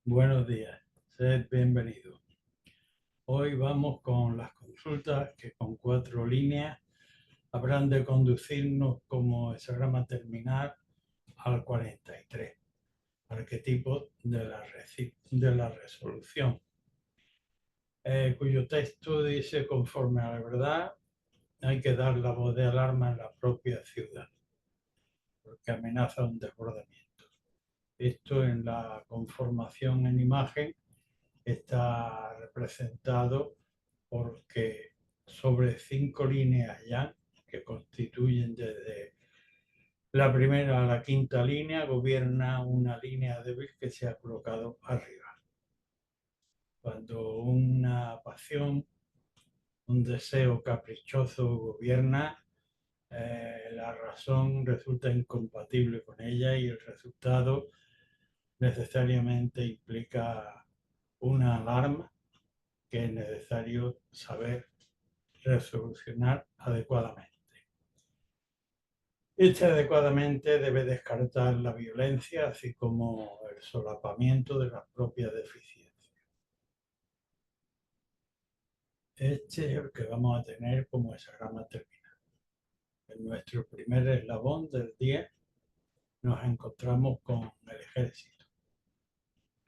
Buenos días, sed bienvenidos. Hoy vamos con las consultas que con 4 líneas habrán de conducirnos como hexagrama terminal al 43, arquetipo de la resolución, cuyo texto dice: conforme a la verdad, hay que dar la voz de alarma en la propia ciudad, porque amenaza un desbordamiento. Esto en la conformación en imagen está representado porque sobre 5 líneas ya, que constituyen desde la primera a la quinta línea, gobierna una línea débil que se ha colocado arriba. Cuando una pasión, un deseo caprichoso gobierna, la razón resulta incompatible con ella y el resultado necesariamente implica una alarma que es necesario saber resolucionar adecuadamente. Adecuadamente debe descartar la violencia, así como el solapamiento de las propias deficiencias. Este es el que vamos a tener como hexagrama terminal. En nuestro primer eslabón del 10 nos encontramos con el ejército.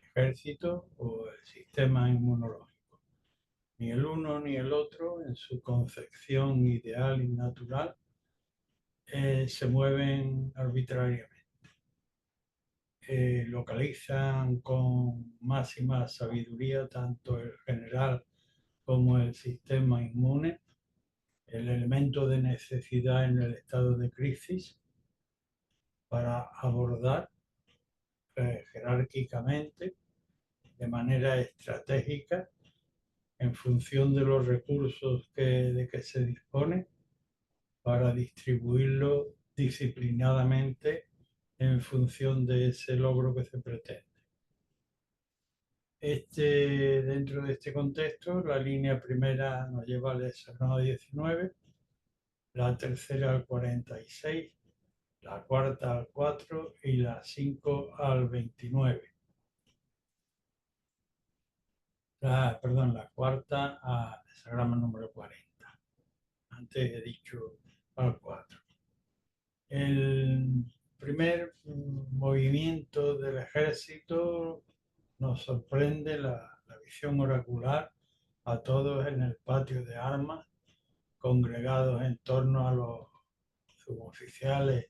Ejército o el sistema inmunológico. Ni el uno ni el otro, en su concepción ideal y natural, se mueven arbitrariamente. Localizan con máxima sabiduría tanto el general como el sistema inmune, el elemento de necesidad en el estado de crisis, para abordar jerárquicamente, de manera estratégica, en función de los recursos de que se dispone, para distribuirlo disciplinadamente en función de ese logro que se pretende. Dentro de este contexto, la línea primera nos lleva al hexagrama 19, la tercera al 46, la cuarta al 4 y la 5 al 29. La cuarta al hexagrama número 40. Antes he dicho al 4. El primer movimiento del ejército nos sorprende la visión oracular a todos en el patio de armas, congregados en torno a los suboficiales,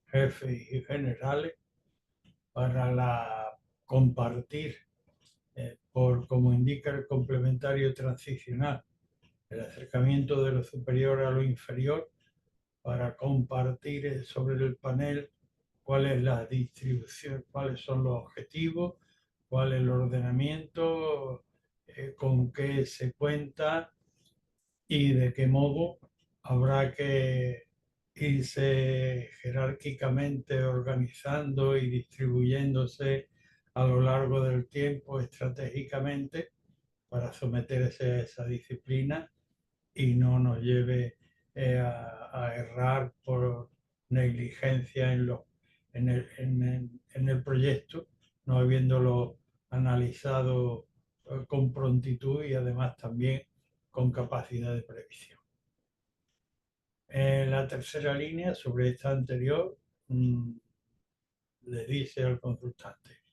jefes y generales, para compartir, como indica el complementario transicional, el acercamiento de lo superior a lo inferior, para compartir sobre el panel cuál es la distribución, cuáles son los objetivos, cuál es el ordenamiento, con qué se cuenta y de qué modo habrá que irse jerárquicamente organizando y distribuyéndose a lo largo del tiempo estratégicamente para someterse a esa disciplina y no nos lleve a errar por negligencia en el proyecto, no habiéndolo analizado con prontitud y además también con capacidad de previsión. La tercera línea, sobre esta anterior, le dice al consultante: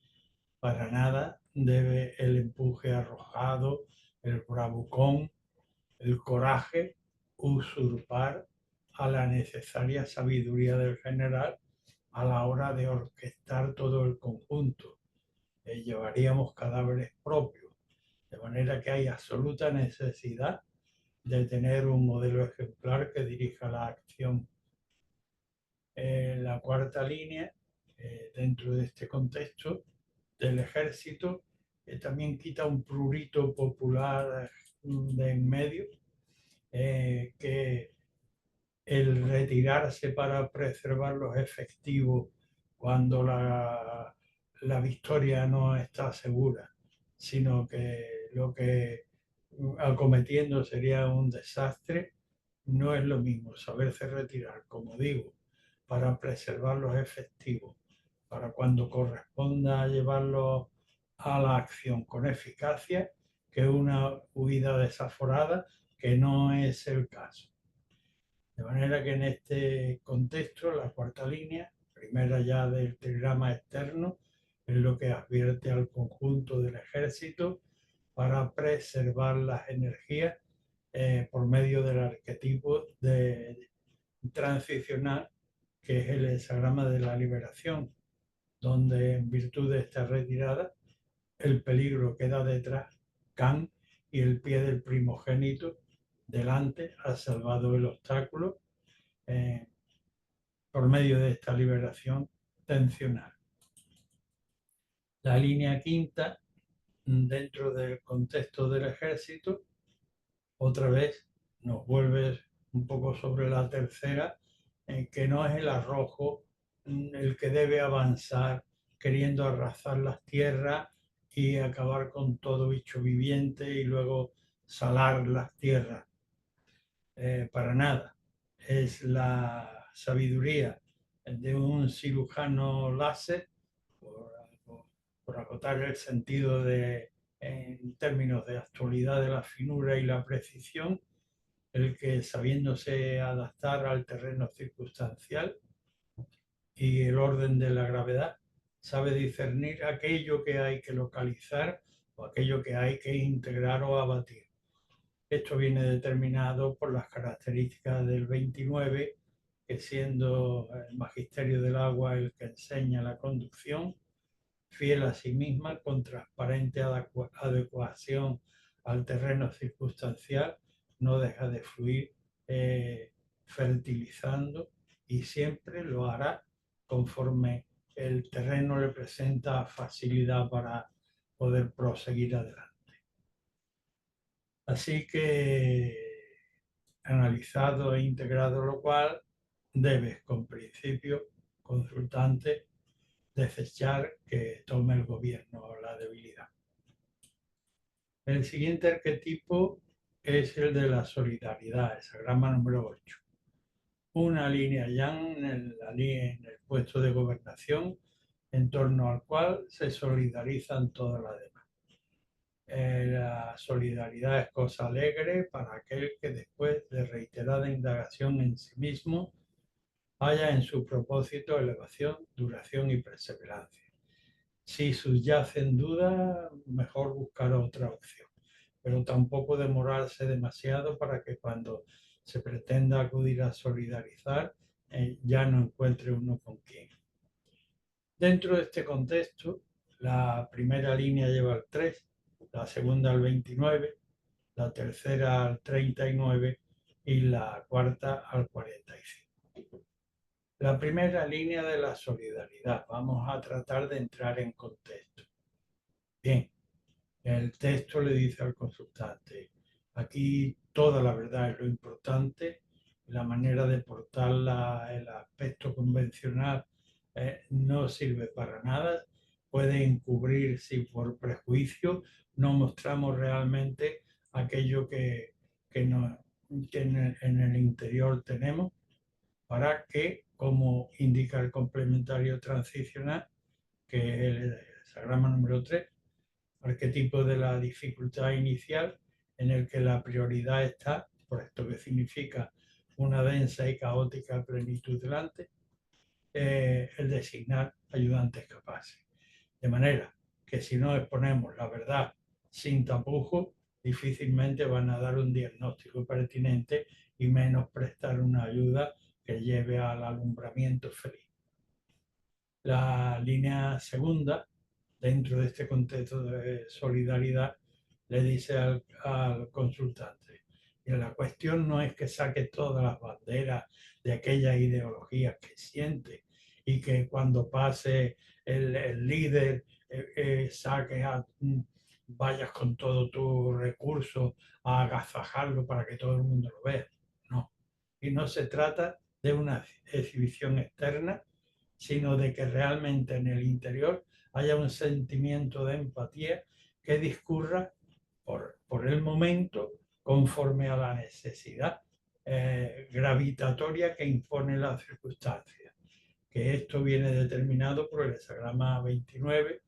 para nada debe el empuje arrojado, el bravucón, el coraje usurpar a la necesaria sabiduría del general a la hora de orquestar todo el conjunto. Llevaríamos cadáveres propios, de manera que hay absoluta necesidad de tener un modelo ejemplar que dirija la acción. La cuarta línea, dentro de este contexto del ejército, también quita un prurito popular de en medio, que el retirarse para preservar los efectivos cuando la victoria no está segura, sino que lo que acometiendo sería un desastre, no es lo mismo saberse retirar, como digo, para preservar los efectivos, para cuando corresponda llevarlos a la acción con eficacia que una huida desaforada, que no es el caso. De manera que en este contexto, la cuarta línea, primera ya del telegrama externo, es lo que advierte al conjunto del ejército para preservar las energías por medio del arquetipo transicional, que es el hexagrama de la liberación, donde en virtud de esta retirada el peligro queda detrás, Can, y el pie del primogénito delante ha salvado el obstáculo eh, por medio de esta liberación tensional. La línea quinta, dentro del contexto del ejército, otra vez nos vuelve un poco sobre la tercera, que no es el arrojo el que debe avanzar queriendo arrasar las tierras y acabar con todo bicho viviente y luego salar las tierras. Para nada. Es la sabiduría de un cirujano láser, por, por acotar el sentido en términos de actualidad de la finura y la precisión, el que sabiéndose adaptar al terreno circunstancial y el orden de la gravedad, sabe discernir aquello que hay que localizar o aquello que hay que integrar o abatir. Esto viene determinado por las características del 29, que siendo el magisterio del agua el que enseña la conducción, fiel a sí misma, con transparente adecuación al terreno circunstancial, no deja de fluir fertilizando y siempre lo hará conforme el terreno le presenta facilidad para poder proseguir adelante. Así que, analizado e integrado lo cual, debes, con principio, consultante, desechar que tome el gobierno la debilidad. El siguiente arquetipo es el de la solidaridad, hexagrama número 8. Una línea yang en el puesto de gobernación, en torno al cual se solidarizan todas las demás. La solidaridad es cosa alegre para aquel que después de reiterada indagación en sí mismo haya en su propósito elevación, duración y perseverancia. Si subyace en duda, mejor buscar otra opción, pero tampoco demorarse demasiado para que cuando se pretenda acudir a solidarizar ya no encuentre uno con quién. Dentro de este contexto, la primera línea lleva al 3, la segunda al 29, la tercera al 39 y la cuarta al 45. La primera línea de la solidaridad. Vamos a tratar de entrar en contexto. Bien, el texto le dice al consultante, aquí toda la verdad es lo importante, la manera de portarla, el aspecto convencional no sirve para nada, puede encubrir si por prejuicio no mostramos realmente aquello que en el interior tenemos, para que, como indica el complementario transicional, que es el hexagrama número 3, arquetipo de la dificultad inicial, en el que la prioridad está, por esto que significa una densa y caótica plenitud delante, el designar ayudantes capaces. De manera que si no exponemos la verdad sin tapujos, difícilmente van a dar un diagnóstico pertinente y menos prestar una ayuda que lleve al alumbramiento feliz. La línea segunda, dentro de este contexto de solidaridad, le dice al consultante, y la cuestión no es que saque todas las banderas de aquellas ideologías que siente y que cuando pase el líder vayas con todo tu recurso a agasajarlo para que todo el mundo lo vea. No. Y no se trata de una exhibición externa, sino de que realmente en el interior haya un sentimiento de empatía que discurra por el momento conforme a la necesidad gravitatoria que impone la circunstancia. Que esto viene determinado por el hexagrama 29,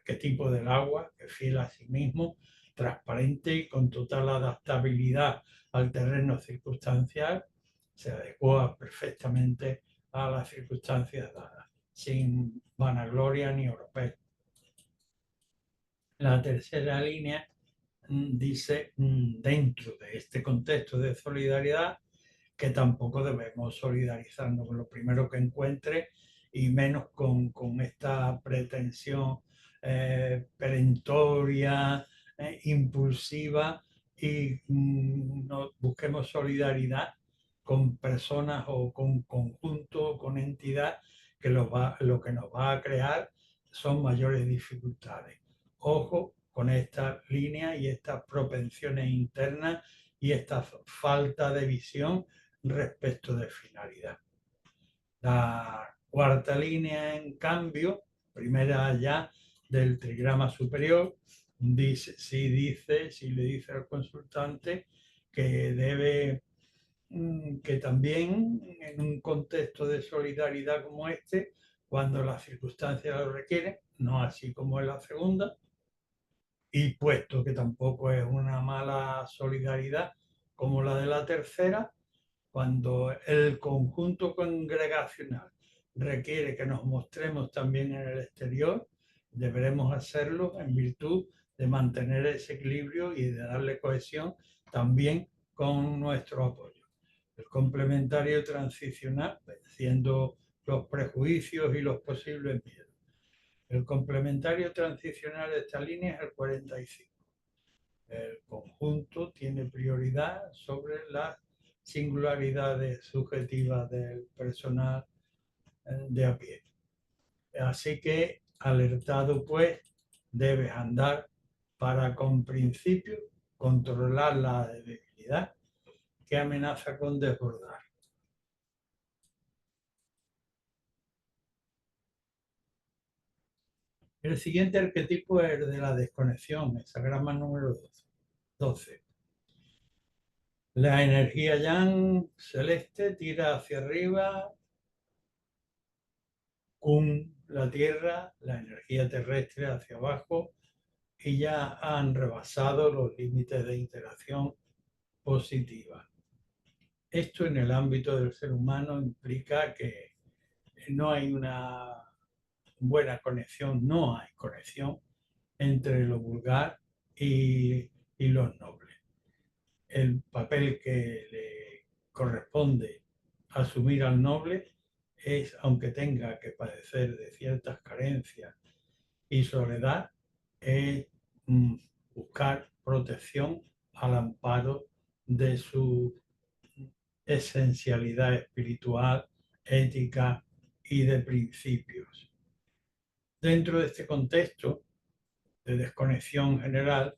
arquetipo del agua, que fiel a sí mismo, transparente y con total adaptabilidad al terreno circunstancial, se adecua perfectamente a las circunstancias dadas, sin vanagloria ni oropel. La tercera línea dice, dentro de este contexto de solidaridad, que tampoco debemos solidarizarnos con lo primero que encuentre y menos con esta pretensión perentoria, impulsiva, y no busquemos solidaridad con personas o con conjuntos o con entidad que lo que nos va a crear son mayores dificultades. Ojo con esta línea y estas propensiones internas y esta falta de visión respecto de finalidad. La cuarta línea, en cambio, primera ya del trigrama superior, dice, si le dice al consultante que debe, que también en un contexto de solidaridad como este, cuando las circunstancias lo requieren, no así como en la segunda, y puesto que tampoco es una mala solidaridad como la de la tercera, cuando el conjunto congregacional requiere que nos mostremos también en el exterior, deberemos hacerlo en virtud de mantener ese equilibrio y de darle cohesión también con nuestro apoyo. El complementario transicional, venciendo los prejuicios y los posibles miedos. El complementario transicional de esta línea es el 45. El conjunto tiene prioridad sobre las singularidades subjetivas del personal de a pie. Así que, alertado pues, debes andar para con principio controlar la debilidad que amenaza con desbordar. El siguiente arquetipo es el de la desconexión, hexagrama número 12. La energía yang celeste tira hacia arriba, Kun, la Tierra, la energía terrestre hacia abajo, y ya han rebasado los límites de interacción positiva. Esto en el ámbito del ser humano implica que no hay una buena conexión, no hay conexión entre lo vulgar y lo noble. El papel que le corresponde asumir al noble es, aunque tenga que padecer de ciertas carencias y soledad, es buscar protección al amparo de su esencialidad espiritual, ética y de principios. Dentro de este contexto de desconexión general,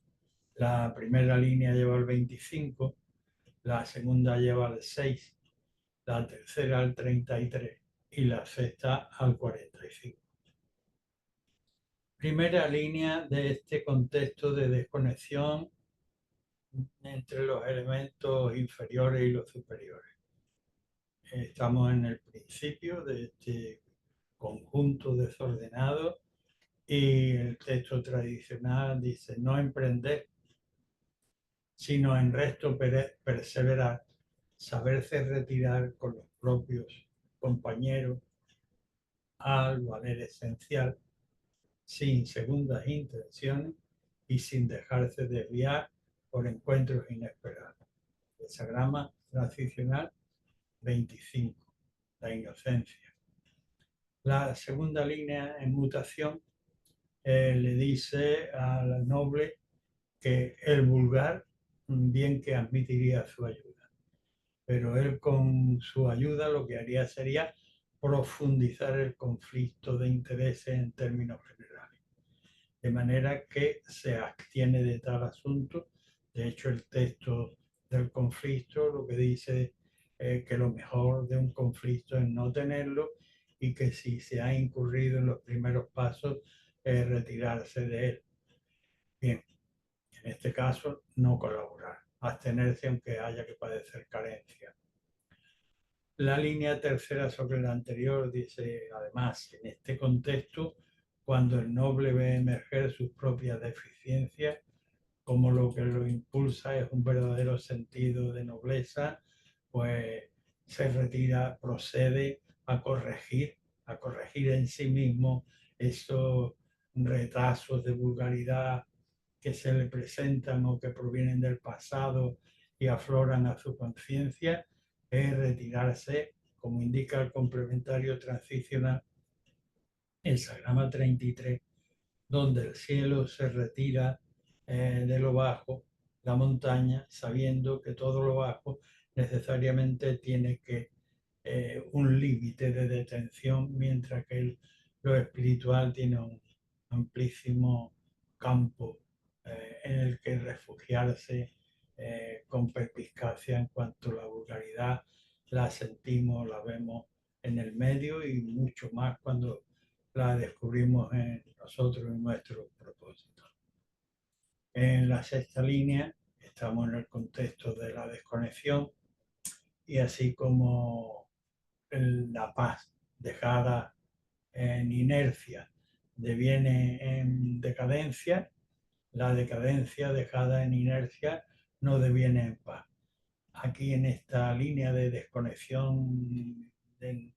la primera línea lleva el 25, la segunda lleva el 6, la tercera al 33 y la sexta al 45. Primera línea de este contexto de desconexión entre los elementos inferiores y los superiores. Estamos en el principio de este conjunto desordenado y el texto tradicional dice no emprender, sino en resto perseverar, saberse retirar con los propios compañeros al valer esencial, sin segundas intenciones y sin dejarse desviar por encuentros inesperados. Hexagrama transicional 25, la inocencia. La segunda línea en mutación le dice al noble que el vulgar bien que admitiría su ayuda, pero él con su ayuda lo que haría sería profundizar el conflicto de intereses en términos generales, de manera que se abstiene de tal asunto. De hecho, el texto del conflicto lo que dice es que lo mejor de un conflicto es no tenerlo y que si se ha incurrido en los primeros pasos es retirarse de él. Bien, en este caso no colaborar, abstenerse aunque haya que padecer carencia. La línea tercera sobre la anterior dice, además, en este contexto, cuando el noble ve emerger sus propias deficiencias, como lo que lo impulsa es un verdadero sentido de nobleza, pues se retira, procede a corregir en sí mismo esos retazos de vulgaridad que se le presentan o que provienen del pasado y afloran a su conciencia, es retirarse, como indica el complementario transicional, el Sagrama 33, donde el cielo se retira de lo bajo, la montaña, sabiendo que todo lo bajo necesariamente tiene que un límite de detención, mientras que lo espiritual tiene un amplísimo campo en el que refugiarse con perspicacia en cuanto a la vulgaridad la sentimos, la vemos en el medio y mucho más cuando la descubrimos en nosotros, en nuestro propósito. En la sexta línea estamos en el contexto de la desconexión y así como la paz dejada en inercia deviene en decadencia, la decadencia dejada en inercia no deviene en paz. Aquí en esta línea de desconexión en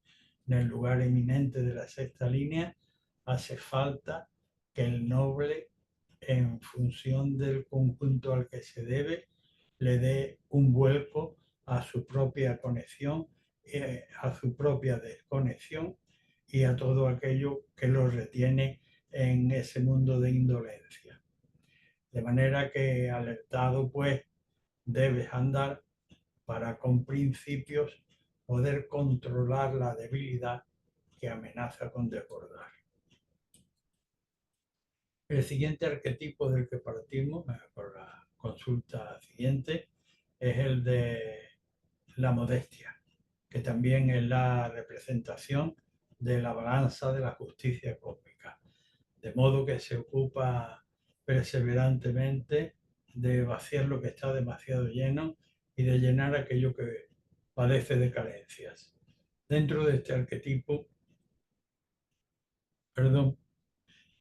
el lugar eminente de la sexta línea, hace falta que el noble, en función del conjunto al que se debe, le dé un vuelco a su propia conexión, a su propia desconexión y a todo aquello que lo retiene en ese mundo de indolencia. De manera que alertado, pues, debes andar para con principios poder controlar la debilidad que amenaza con desbordar. El siguiente arquetipo del que partimos por la consulta siguiente es el de la modestia, que también es la representación de la balanza de la justicia cósmica, de modo que se ocupa perseverantemente de vaciar lo que está demasiado lleno y de llenar aquello que padece de carencias. Dentro de este arquetipo,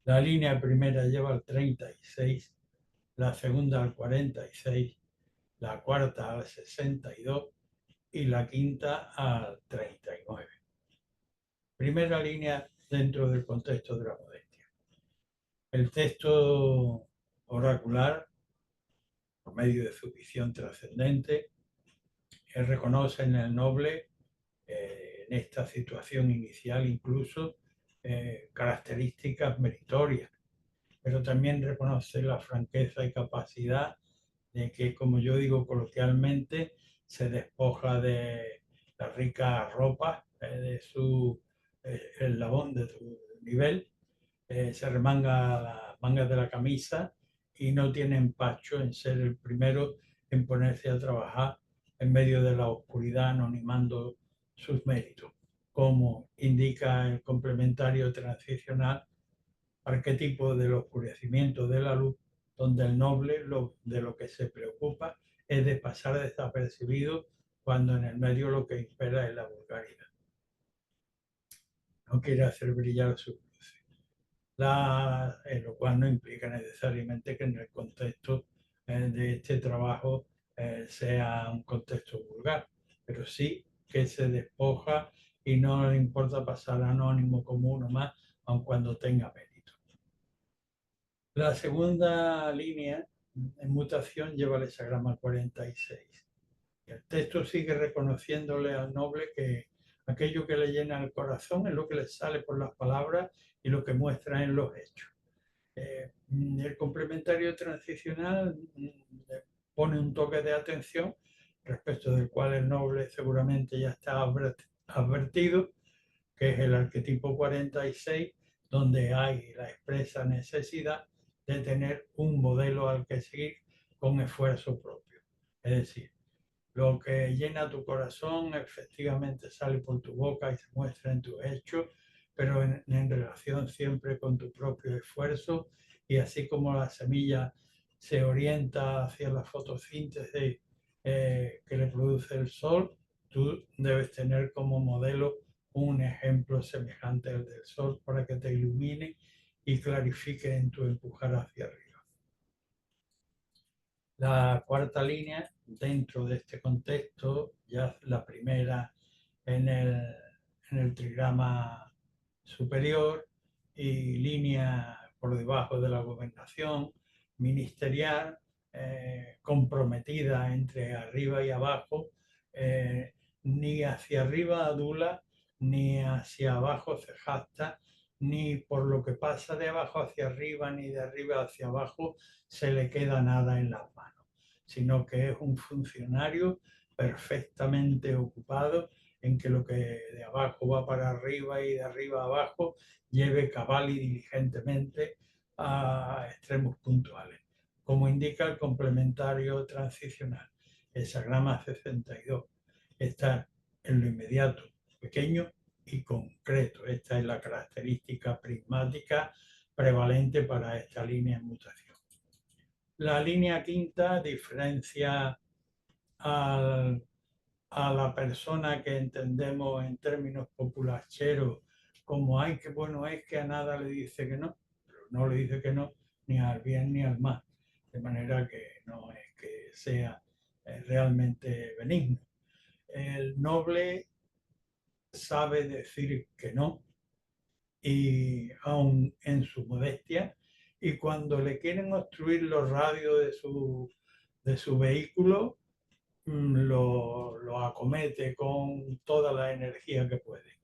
la línea primera lleva al 36, la segunda al 46, la cuarta al 62 y la quinta al 39. Primera línea dentro del contexto de la modestia. El texto oracular, por medio de su visión trascendente, reconoce en el noble, en esta situación inicial incluso, características meritorias, pero también reconoce la franqueza y capacidad de que, como yo digo coloquialmente, se despoja de la rica ropa de su eslabón, de su nivel, se remanga las mangas de la camisa y no tiene empacho en ser el primero en ponerse a trabajar en medio de la oscuridad, anonimando sus méritos, como indica el complementario transicional, arquetipo del oscurecimiento de la luz, donde el noble de lo que se preocupa es de pasar desapercibido cuando en el medio lo que impera es la vulgaridad. No quiere hacer brillar su luz, lo cual no implica necesariamente que en el contexto de este trabajo sea un contexto vulgar, pero sí que se despoja y no le importa pasar anónimo como uno más, aun cuando tenga mérito. La segunda línea en mutación lleva el hexagrama 46. El texto sigue reconociéndole al noble que aquello que le llena el corazón es lo que le sale por las palabras y lo que muestra en los hechos. El complementario transicional pone un toque de atención respecto del cual el noble seguramente ya está advertido, que es el arquetipo 46, donde hay la expresa necesidad de tener un modelo al que seguir con esfuerzo propio. Es decir, lo que llena tu corazón efectivamente sale por tu boca y se muestra en tus hechos, pero en relación siempre con tu propio esfuerzo, y así como la semilla se orienta hacia la fotosíntesis que le produce el sol, tú debes tener como modelo un ejemplo semejante al del sol para que te ilumine y clarifique en tu empujar hacia arriba. La cuarta línea, dentro de este contexto, ya la primera en el trigrama superior y línea por debajo de la gobernación ministerial, comprometida entre arriba y abajo, ni hacia arriba adula, ni hacia abajo se jacta, ni por lo que pasa de abajo hacia arriba, ni de arriba hacia abajo se le queda nada en las manos, sino que es un funcionario perfectamente ocupado en que lo que de abajo va para arriba y de arriba a abajo lleve cabal y diligentemente a extremos puntuales, como indica el complementario transicional. Hexagrama 62 está en lo inmediato, pequeño y concreto. Esta es la característica prismática prevalente para esta línea en mutación. La línea quinta diferencia al a la persona que entendemos en términos populacheros como ay, qué bueno es que a nada le dice que no, pero no le dice que no ni al bien ni al mal, de manera que no es que sea realmente benigno. El noble sabe decir que no, y aun en su modestia, y cuando le quieren obstruir los radios de su vehículo, lo acomete con toda la energía que puede.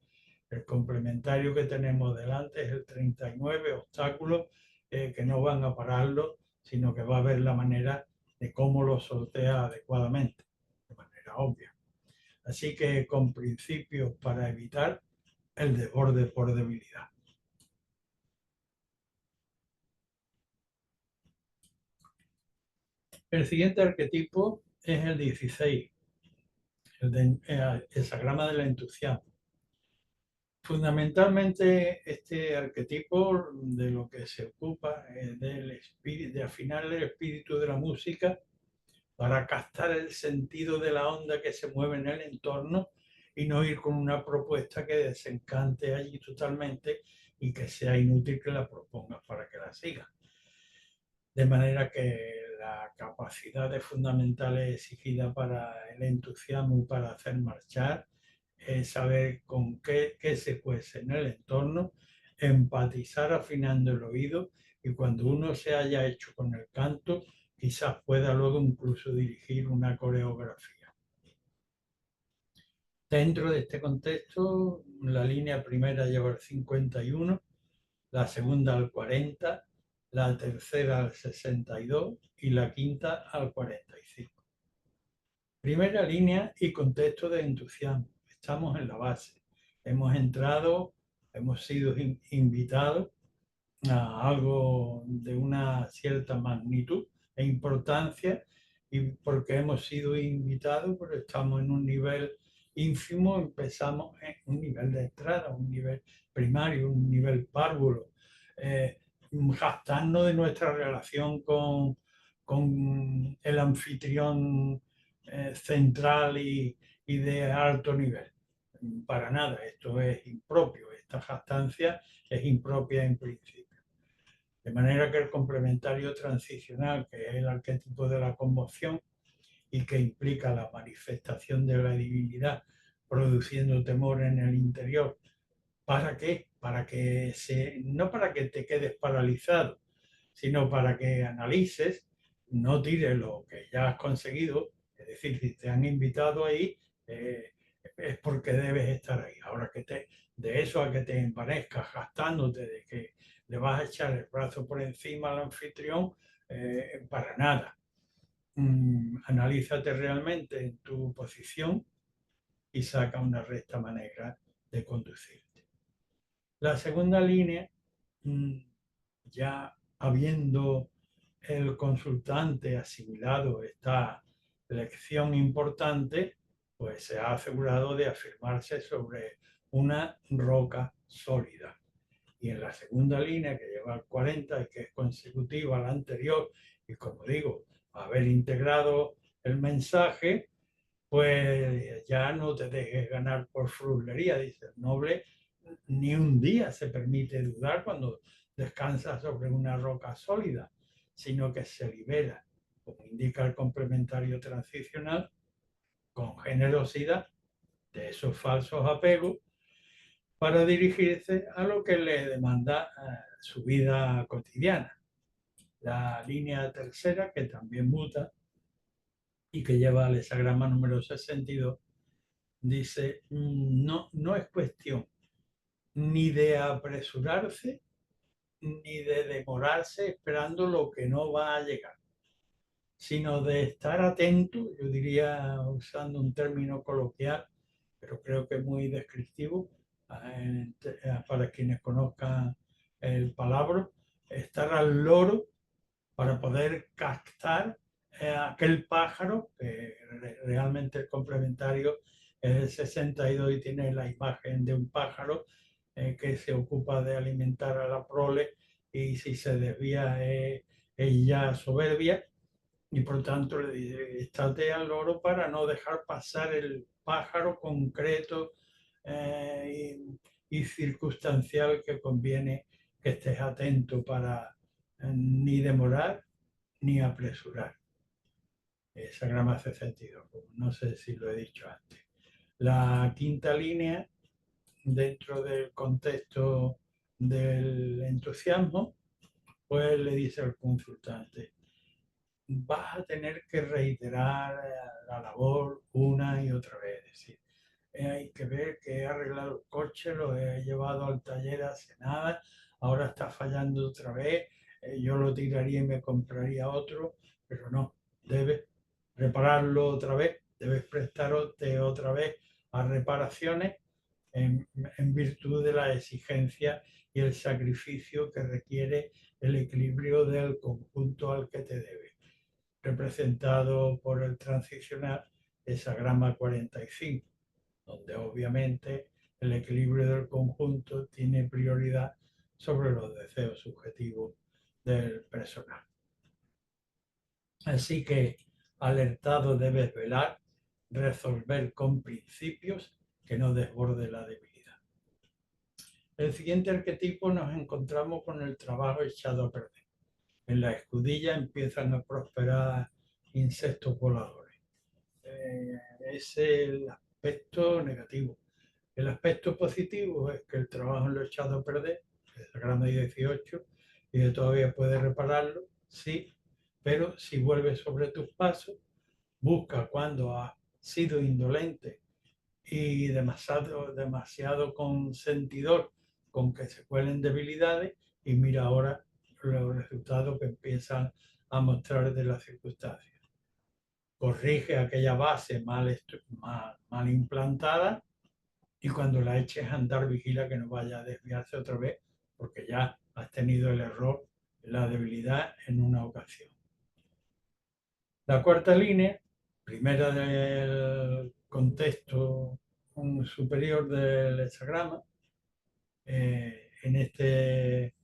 El complementario que tenemos delante es el 39, obstáculos que no van a pararlo, sino que va a ver la manera de cómo lo sortea adecuadamente, de manera obvia. Así que con principios para evitar el desborde por debilidad. El siguiente arquetipo es el 16, el hexagrama del entusiasmo. Fundamentalmente este arquetipo de lo que se ocupa es de afinar el espíritu de la música para captar el sentido de la onda que se mueve en el entorno y no ir con una propuesta que desencante allí totalmente y que sea inútil que la propongas para que la sigas. De manera que la capacidad de fundamental exigida para el entusiasmo y para hacer marchar es saber con qué se cuece en el entorno, empatizar afinando el oído y cuando uno se haya hecho con el canto, quizás pueda luego incluso dirigir una coreografía. Dentro de este contexto, la línea primera lleva el 51, la segunda al 40, la tercera al 62 y la quinta al 45. Primera línea y contexto de entusiasmo. Estamos en la base. Hemos entrado, hemos sido invitados a algo de una cierta magnitud e importancia y porque hemos sido invitados, porque estamos en un nivel ínfimo, empezamos en un nivel de entrada, un nivel primario, un nivel párvulo, jactarnos de nuestra relación con el anfitrión central y de alto nivel. Para nada, esto es impropio, esta jactancia es impropia en principio. De manera que el complementario transicional, que es el arquetipo de la conmoción y que implica la manifestación de la divinidad produciendo temor en el interior, ¿para qué? No para que te quedes paralizado, sino para que analices, no tires lo que ya has conseguido, es decir, si te han invitado ahí, es porque debes estar ahí. Ahora de eso a que te envanezcas gastándote de que le vas a echar el brazo por encima al anfitrión, para nada. Analízate realmente en tu posición y saca una recta manera de conducirte. La segunda línea, ya habiendo el consultante asimilado esta lección importante, pues se ha asegurado de afirmarse sobre una roca sólida. Y en la segunda línea, que lleva el 40 y que es consecutiva a la anterior, y como digo, haber integrado el mensaje, pues ya no te dejes ganar por fruslería, dice el noble. Ni un día se permite dudar cuando descansa sobre una roca sólida, sino que se libera, como indica el complementario transicional, con generosidad de esos falsos apegos para dirigirse a lo que le demanda su vida cotidiana. La línea tercera, que también muta y que lleva al hexagrama número 62, dice, no es cuestión ni de apresurarse ni de demorarse esperando lo que no va a llegar, sino de estar atento, yo diría usando un término coloquial, pero creo que muy descriptivo para quienes conozcan el palabra, estar al loro para poder captar aquel pájaro, que realmente el complementario es el 62 y tiene la imagen de un pájaro que se ocupa de alimentar a la prole y si se desvía es ya soberbia y por tanto le dice, estate al loro para no dejar pasar el pájaro concreto y circunstancial que conviene que estés atento para ni demorar ni apresurar. Esa grama 62, no sé si lo he dicho antes. La quinta línea, dentro del contexto del entusiasmo, pues le dice al consultante, vas a tener que reiterar la labor una y otra vez. Es decir, hay que ver que he arreglado el coche, lo he llevado al taller hace nada, ahora está fallando otra vez, yo lo tiraría y me compraría otro, pero no, debes repararlo otra vez, debes prestarte otra vez a reparaciones en virtud de la exigencia y el sacrificio que requiere el equilibrio del conjunto al que te debes, representado por el transicional hexagrama 45, donde obviamente el equilibrio del conjunto tiene prioridad sobre los deseos subjetivos del personal. Así que, alertado debes velar, resolver con principios que no desborde la debilidad. El siguiente arquetipo nos encontramos con el trabajo echado a perder. En la escudilla empiezan a prosperar insectos voladores. Es el aspecto negativo. El aspecto positivo es que el trabajo lo he echado a perder, es el grado 18, y que todavía puedes repararlo, sí, pero si vuelves sobre tus pasos, busca cuando has sido indolente y demasiado consentidor con que se cuelen debilidades y mira ahora los resultados que empiezan a mostrar de las circunstancias. Corrige aquella base mal implantada y cuando la eches a andar vigila que no vaya a desviarse otra vez porque ya has tenido el error, la debilidad en una ocasión. La cuarta línea, primera del contexto superior del hexagrama, en este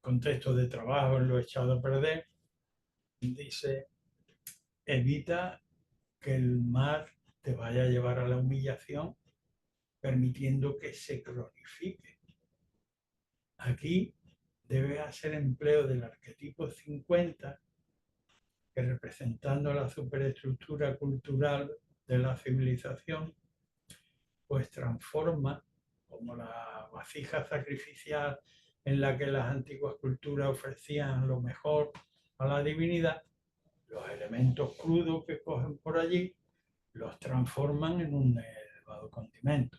contexto de trabajo en lo echado a perder, dice, evita que el mar te vaya a llevar a la humillación permitiendo que se cronifique. Aquí debe hacer empleo del arquetipo 50, que representando la superestructura cultural de la civilización, pues transforma como la vasija sacrificial en la que las antiguas culturas ofrecían lo mejor a la divinidad, los elementos crudos que cogen por allí los transforman en un elevado condimento.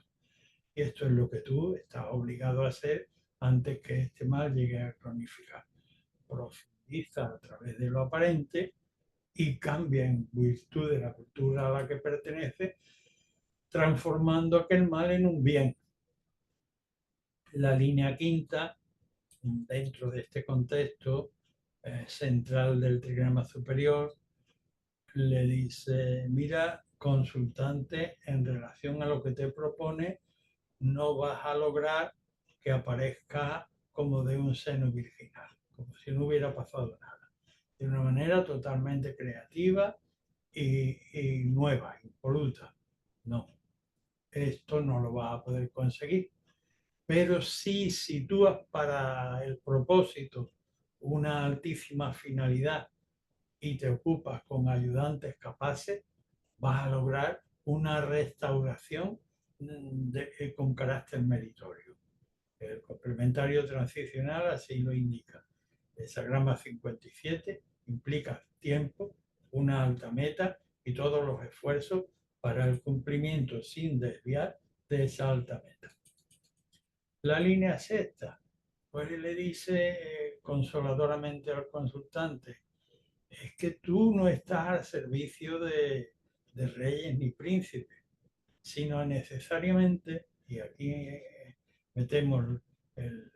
Y esto es lo que tú estás obligado a hacer antes que este mal llegue a cronificar. Profundiza a través de lo aparente y cambia en virtud de la cultura a la que pertenece, transformando aquel mal en un bien. La línea quinta, dentro de este contexto central del trigrama superior, le dice, mira, consultante, en relación a lo que te propone, no vas a lograr que aparezca como de un seno virginal, como si no hubiera pasado nada, de una manera totalmente creativa y nueva, impoluta. No, esto no lo vas a poder conseguir. Pero si sitúas para el propósito una altísima finalidad y te ocupas con ayudantes capaces, vas a lograr una restauración con carácter meritorio. El complementario transicional así lo indica. El hexagrama 57 implica tiempo, una alta meta y todos los esfuerzos para el cumplimiento sin desviar de esa alta meta. La línea sexta, pues le dice consoladoramente al consultante, es que tú no estás al servicio de reyes ni príncipes, sino necesariamente, y aquí metemos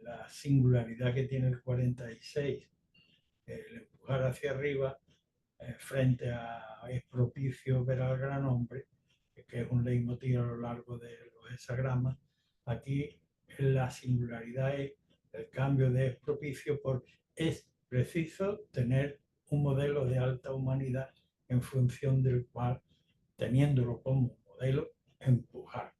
la singularidad que tiene el 46, el empujar hacia arriba, frente a es propicio ver al gran hombre, que es un leitmotiv a lo largo de los hexagramas. Aquí la singularidad es el cambio de es propicio por es preciso tener un modelo de alta humanidad en función del cual, teniéndolo como modelo, empujar.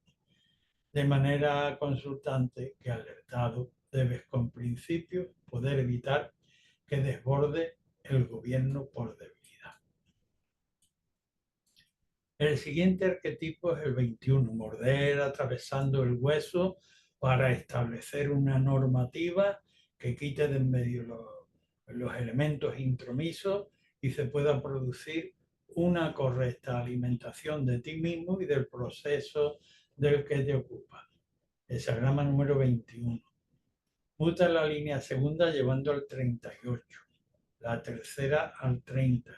De manera consultante que alertado debes con principio poder evitar que desborde el gobierno por debilidad. El siguiente arquetipo es el 21, morder atravesando el hueso para establecer una normativa que quite de en medio los elementos intromisos y se pueda producir una correcta alimentación de ti mismo y del proceso del que te ocupas. Hexagrama número 21. Muta la línea segunda llevando al 38, la tercera al 30,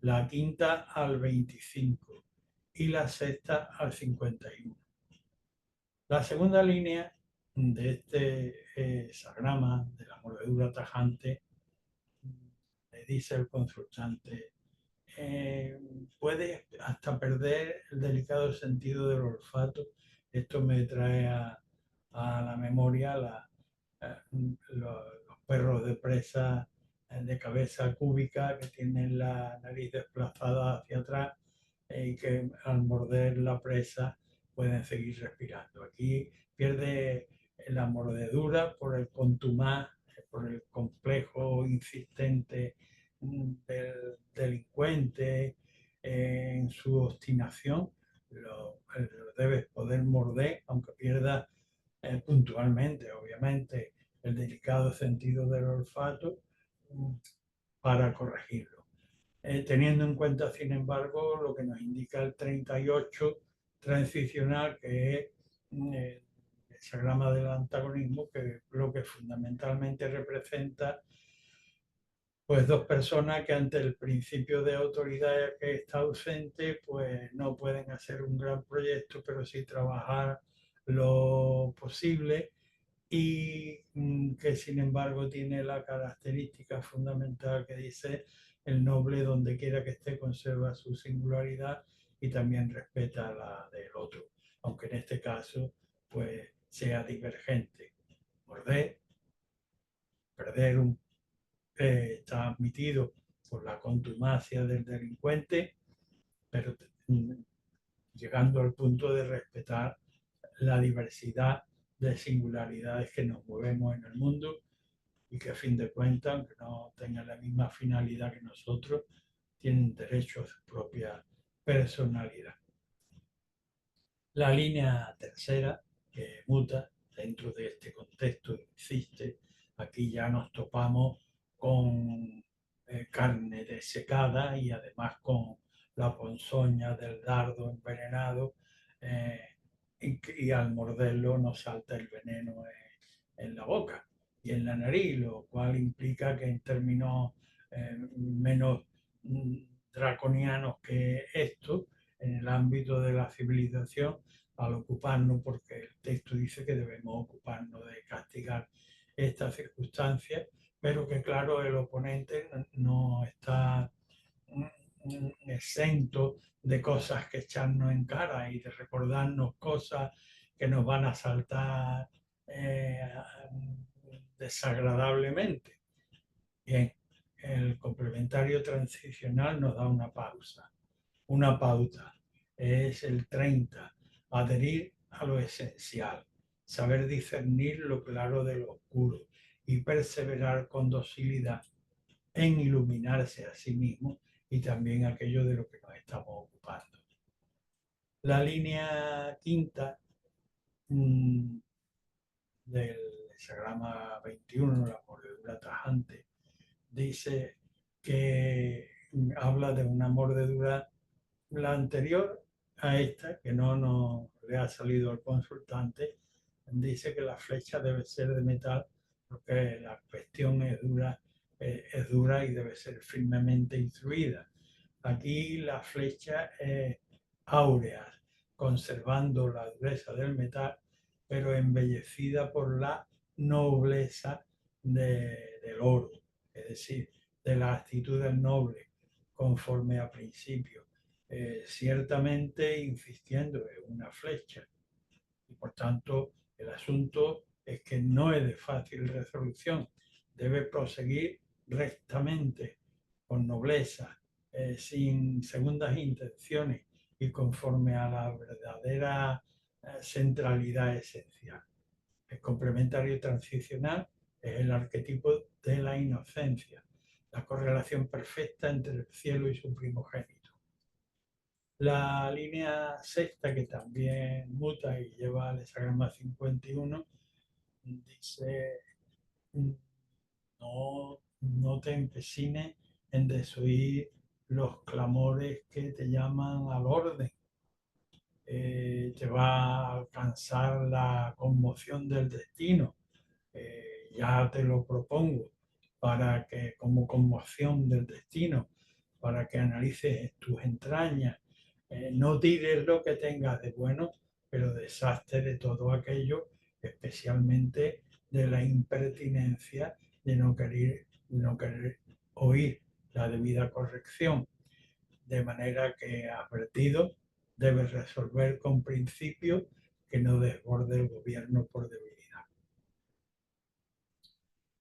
la quinta al 25 y la sexta al 51. La segunda línea de este hexagrama de la mordedura tajante le dice el consultante, puede hasta perder el delicado sentido del olfato. Esto me trae a la memoria los perros de presa de cabeza cúbica que tienen la nariz desplazada hacia atrás y que al morder la presa pueden seguir respirando. Aquí pierde la mordedura por el contumaz, por el complejo insistente del delincuente en su obstinación. Lo debes poder morder, aunque pierda puntualmente, obviamente, el delicado sentido del olfato para corregirlo. Teniendo en cuenta, sin embargo, lo que nos indica el 38 transicional, que es el hexagrama del antagonismo, que lo que fundamentalmente representa pues dos personas que ante el principio de autoridad que está ausente, pues no pueden hacer un gran proyecto, pero sí trabajar lo posible y que sin embargo tiene la característica fundamental que dice el noble donde quiera que esté conserva su singularidad y también respeta la del otro, aunque en este caso pues sea divergente. Morder, perder está admitido por la contumacia del delincuente, pero llegando al punto de respetar la diversidad de singularidades que nos movemos en el mundo y que a fin de cuentas, aunque no tengan la misma finalidad que nosotros, tienen derecho a su propia personalidad. La línea tercera, que muta dentro de este contexto, insiste, aquí ya nos topamos con carne desecada y además con la ponzoña del dardo envenenado y al morderlo nos salta el veneno en la boca y en la nariz, lo cual implica que en términos menos draconianos que esto, en el ámbito de la civilización, al ocuparnos, porque el texto dice que debemos ocuparnos de castigar estas circunstancias, pero que claro, el oponente no está exento de cosas que echarnos en cara y de recordarnos cosas que nos van a saltar desagradablemente. Bien, el complementario transicional nos da una pauta, es el 30, adherir a lo esencial, saber discernir lo claro de lo oscuro y perseverar con docilidad en iluminarse a sí mismo y también aquello de lo que nos estamos ocupando. La línea quinta del hexagrama 21, la mordedura tajante, dice que habla de una mordedura, la anterior a esta, que no le ha salido al consultante, dice que la flecha debe ser de metal porque la cuestión es dura y debe ser firmemente instruida. Aquí la flecha es áurea, conservando la dureza del metal, pero embellecida por la nobleza del oro, es decir, de las actitudes nobles, conforme a principio. Ciertamente insistiendo en una flecha. Y por tanto, el asunto es que no es de fácil resolución. Debe proseguir rectamente, con nobleza, sin segundas intenciones y conforme a la verdadera centralidad esencial. El complementario transicional es el arquetipo de la inocencia, la correlación perfecta entre el cielo y su primogénito. La línea sexta, que también muta y lleva al hexagrama 51, dice: no te empecines en desoír los clamores que te llaman al orden. Te va a alcanzar la conmoción del destino. Ya te lo propongo para que, como conmoción del destino, para que analices tus entrañas. No tires lo que tengas de bueno, pero deshazte de todo aquello, especialmente de la impertinencia de no querer oír la debida corrección. De manera que, advertido, debes resolver con principio que no desborde el gobierno por debilidad.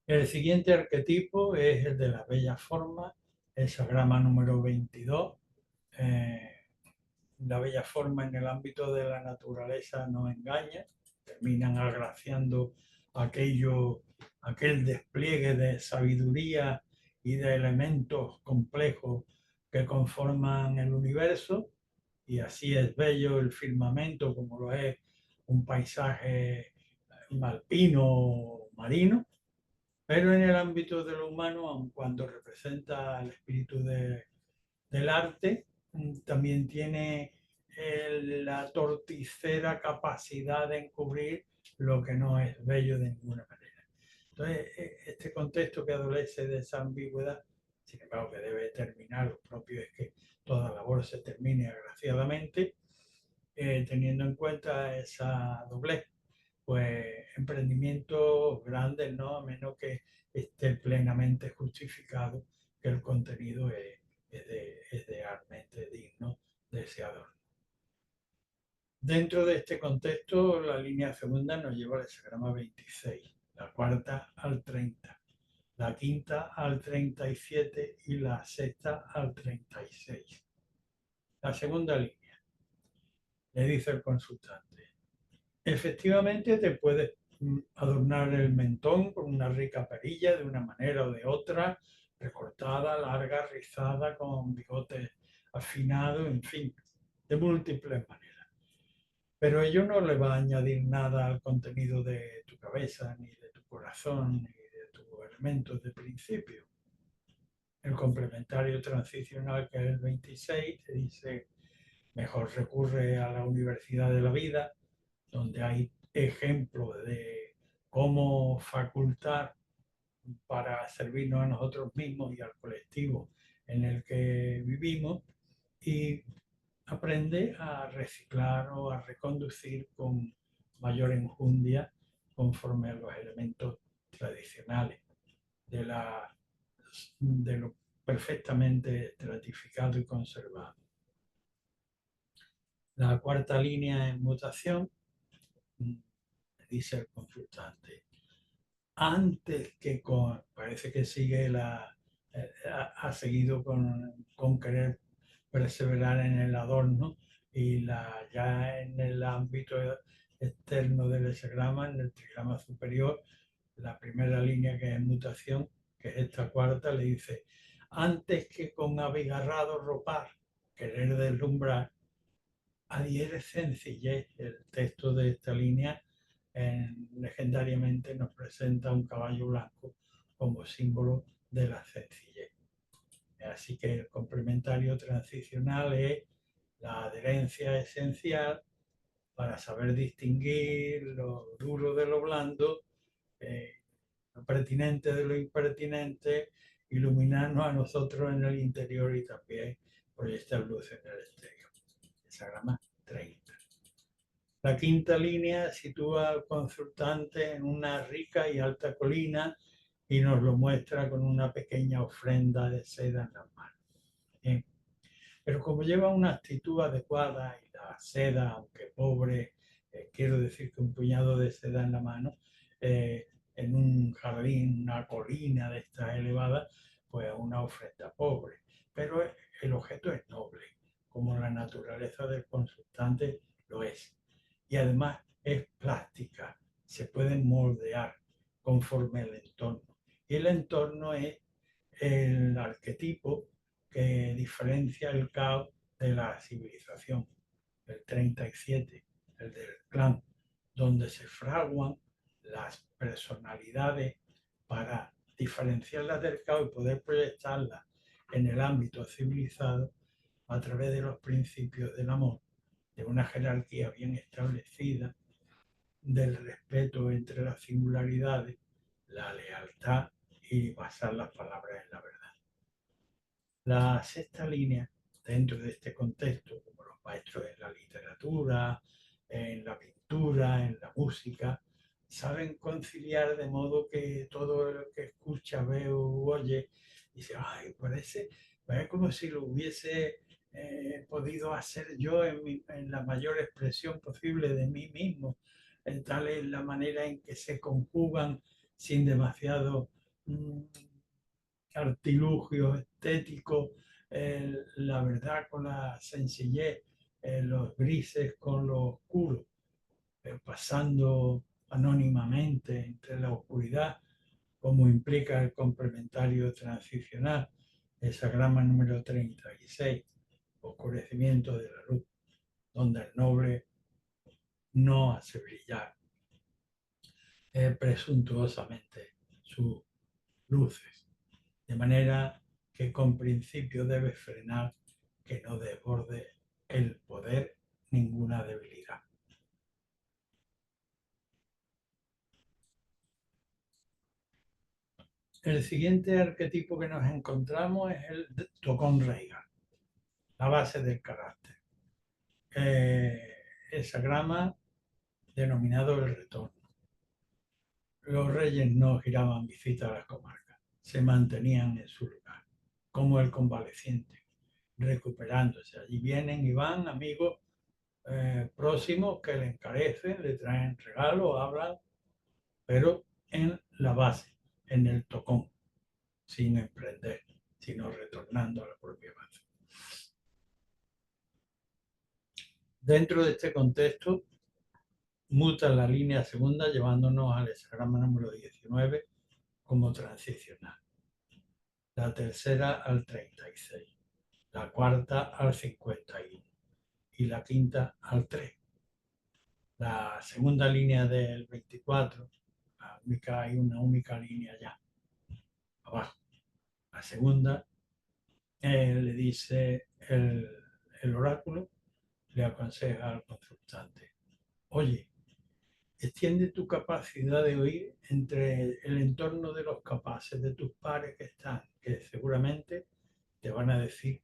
El siguiente arquetipo es el de la bella forma, el hexagrama número 22. La bella forma en el ámbito de la naturaleza no engaña, terminan agraciando aquel despliegue de sabiduría y de elementos complejos que conforman el universo, y así es bello el firmamento como lo es un paisaje alpino o marino, pero en el ámbito de lo humano, aun cuando representa el espíritu del arte, también tiene la torticera capacidad de encubrir lo que no es bello de ninguna manera. Entonces, este contexto que adolece de esa ambigüedad, sin embargo, que debe terminar, lo propio es que toda labor se termine agraciadamente, teniendo en cuenta esa doblez, pues emprendimientos grandes, ¿no? A menos que esté plenamente justificado que el contenido es realmente digno, deseador. Dentro de este contexto, la línea segunda nos lleva al hexagrama 26, la cuarta al 30, la quinta al 37 y la sexta al 36. La segunda línea, le dice el consultante: efectivamente te puedes adornar el mentón con una rica perilla de una manera o de otra, recortada, larga, rizada, con bigotes afinados, en fin, de múltiples maneras. Pero ello no le va a añadir nada al contenido de tu cabeza, ni de tu corazón, ni de tus elementos de principio. El complementario transicional, que es el 26, te dice: mejor recurre a la universidad de la vida, donde hay ejemplos de cómo facultar para servirnos a nosotros mismos y al colectivo en el que vivimos, y aprende a reciclar o a reconducir con mayor enjundia conforme a los elementos tradicionales de lo perfectamente estratificado y conservado. La cuarta línea en mutación, dice el consultante: antes que parece que sigue ha seguido con querer perseverar en el adorno, y ya en el ámbito externo del hexagrama, en el trigrama superior, la primera línea que es mutación, que es esta cuarta, le dice: antes que con abigarrado ropar querer deslumbrar, adhiere sencillez. El texto de esta línea legendariamente nos presenta un caballo blanco como símbolo de la sencillez. Así que el complementario transicional es la adherencia esencial para saber distinguir lo duro de lo blando, lo pertinente de lo impertinente, iluminarnos a nosotros en el interior y también proyectar luz en el exterior. Hexagrama 30. La quinta línea sitúa al consultante en una rica y alta colina y nos lo muestra con una pequeña ofrenda de seda en las manos. Bien. Pero como lleva una actitud adecuada y la seda, aunque pobre, quiero decir que un puñado de seda en la mano, en un jardín, una colina de estas elevadas, pues una ofrenda pobre. Pero el objeto es noble, como la naturaleza del consultante lo es. Y además es plástica, se puede moldear conforme el entorno. Y el entorno es el arquetipo que diferencia el caos de la civilización, el 37, el del clan, donde se fraguan las personalidades para diferenciarlas del caos y poder proyectarlas en el ámbito civilizado a través de los principios del amor, de una jerarquía bien establecida, del respeto entre las singularidades, la lealtad y basar las palabras en la verdad. La sexta línea, dentro de este contexto, como los maestros en la literatura, en la pintura, en la música, saben conciliar de modo que todo el que escucha, ve o oye, dice: ay, parece como si lo hubiese podido hacer yo en la mayor expresión posible de mí mismo. Tal es la manera en que se conjugan sin demasiado artilugio estético, la verdad con la sencillez, los grises con lo oscuro, pasando anónimamente entre la oscuridad, como implica el complementario transicional, hexagrama número 36, oscurecimiento de la luz, donde el noble no hace brillar presuntuosamente sus luces, de manera que con principio debe frenar que no desborde el poder ninguna debilidad. El siguiente arquetipo que nos encontramos es el tocón reiga, la base del carácter. Hexagrama denominado el retorno. Los reyes no giraban visita a las comarcas, se mantenían en su lugar, como el convaleciente, recuperándose. Allí vienen y van amigos próximos que le encarecen, le traen regalos, hablan, pero en la base, en el tocón, sin emprender, sino retornando a la propia base. Dentro de este contexto, muta la línea segunda llevándonos al hexagrama número 19 como transicional, la tercera al 36, la cuarta al 51 y la quinta al 3. La segunda línea del 24, hay una única línea ya, abajo. La segunda le dice el oráculo, le aconseja al consultante: oye, extiende tu capacidad de oír entre el entorno de los capaces, de tus pares que están, que seguramente te van a decir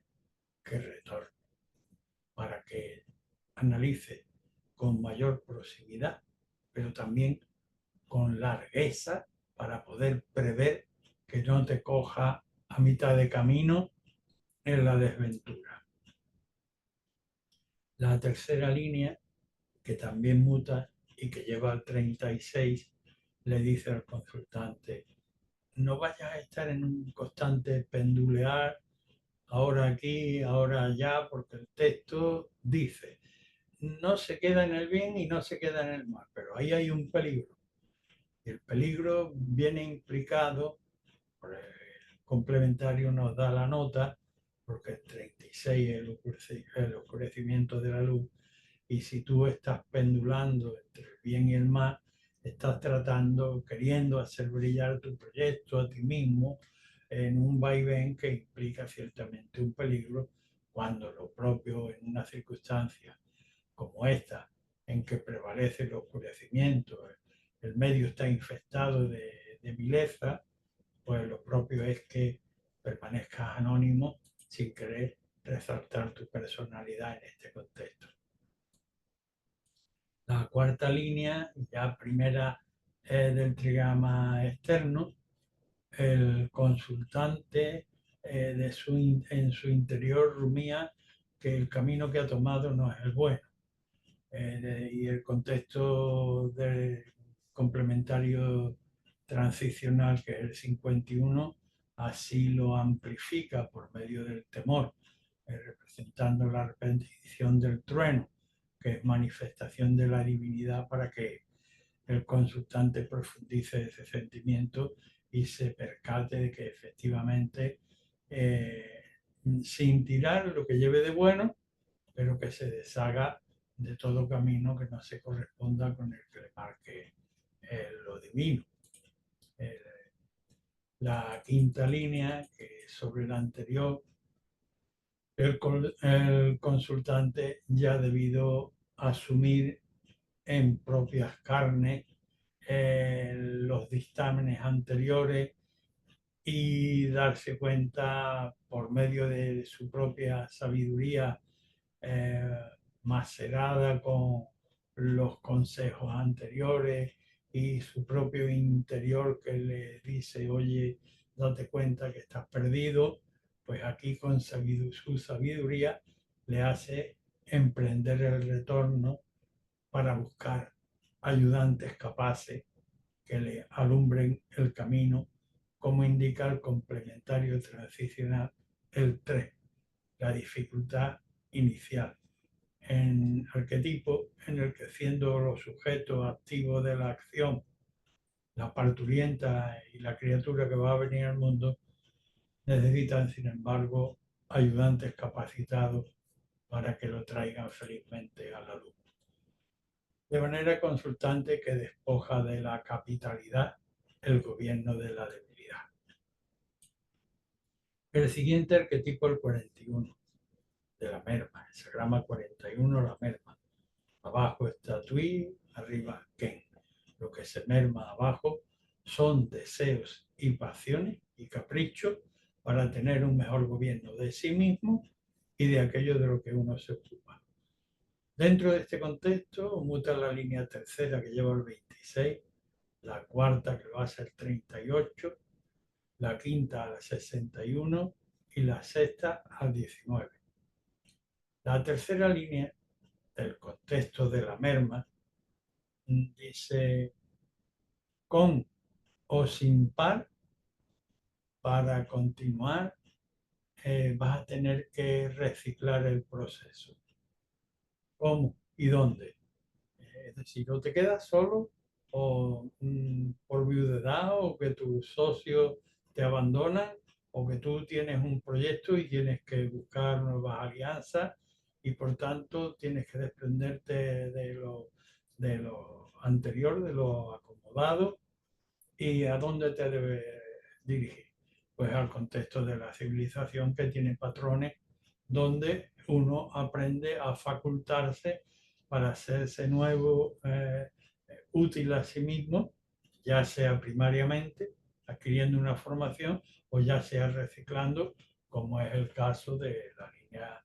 que retorne, para que analice con mayor proximidad, pero también con largueza, para poder prever que no te coja a mitad de camino en la desventura. La tercera línea, que también muta y que lleva al 36, le dice al consultante: no vayas a estar en un constante pendulear, ahora aquí, ahora allá, porque el texto dice. no se queda en el bien y no se queda en el mal, pero ahí hay un peligro. Y el peligro viene implicado, por el complementario nos da la nota, porque es 36 el oscurecimiento de la luz, y si tú estás pendulando entre el bien y el mal, estás tratando, queriendo hacer brillar tu proyecto a ti mismo en un vaivén que implica ciertamente un peligro, cuando lo propio en una circunstancia como esta, en que prevalece el oscurecimiento, el medio está infestado de vileza, pues lo propio es que permanezcas anónimo sin querer resaltar tu personalidad en este contexto. La cuarta línea, ya primera del trigrama externo, el consultante en su interior rumía que el camino que ha tomado no es el bueno. Y el contexto del complementario transicional, que es el 51, así lo amplifica por medio del temor, representando la repetición del trueno, que es manifestación de la divinidad para que el consultante profundice ese sentimiento y se percate de que efectivamente, sin tirar lo que lleve de bueno, pero que se deshaga de todo camino que no se corresponda con el que le marque lo divino. Eh, la quinta línea, que es sobre la anterior, el consultante ya ha debido asumir en propias carnes los dictámenes anteriores y darse cuenta por medio de su propia sabiduría eh, macerada con los consejos anteriores y su propio interior que le dice, oye, date cuenta que estás perdido, pues aquí con su sabiduría le hace emprender el retorno para buscar ayudantes capaces que le alumbren el camino, como indica el complementario transicional, el 3, la dificultad inicial. En arquetipo en el que, siendo los sujetos activos de la acción, la parturienta y la criatura que va a venir al mundo, necesitan, sin embargo, ayudantes capacitados para que lo traigan felizmente a la luz. De manera consultante que despoja de la capitalidad el gobierno de la debilidad. El siguiente arquetipo, el 41, de la merma, el sagrama 41, la merma. Abajo está Tui, arriba Ken. Lo que se merma abajo son deseos y pasiones y caprichos para tener un mejor gobierno de sí mismo y de aquello de lo que uno se ocupa. Dentro de este contexto, muta la línea tercera, que lleva el 26, la cuarta, que lo hace el 38, la quinta al 61 y la sexta al 19. La tercera línea del contexto de la merma dice: con o sin par, para continuar vas a tener que reciclar el proceso. ¿Cómo y dónde? Es decir, o te quedas solo o por viudedad, o que tus socios te abandonan, o que tú tienes un proyecto y tienes que buscar nuevas alianzas y por tanto tienes que desprenderte de lo anterior, de lo acomodado. ¿Y a dónde te debe dirigir? Pues al contexto de la civilización, que tiene patrones donde uno aprende a facultarse para hacerse nuevo, útil a sí mismo, ya sea primariamente adquiriendo una formación o ya sea reciclando, como es el caso de la línea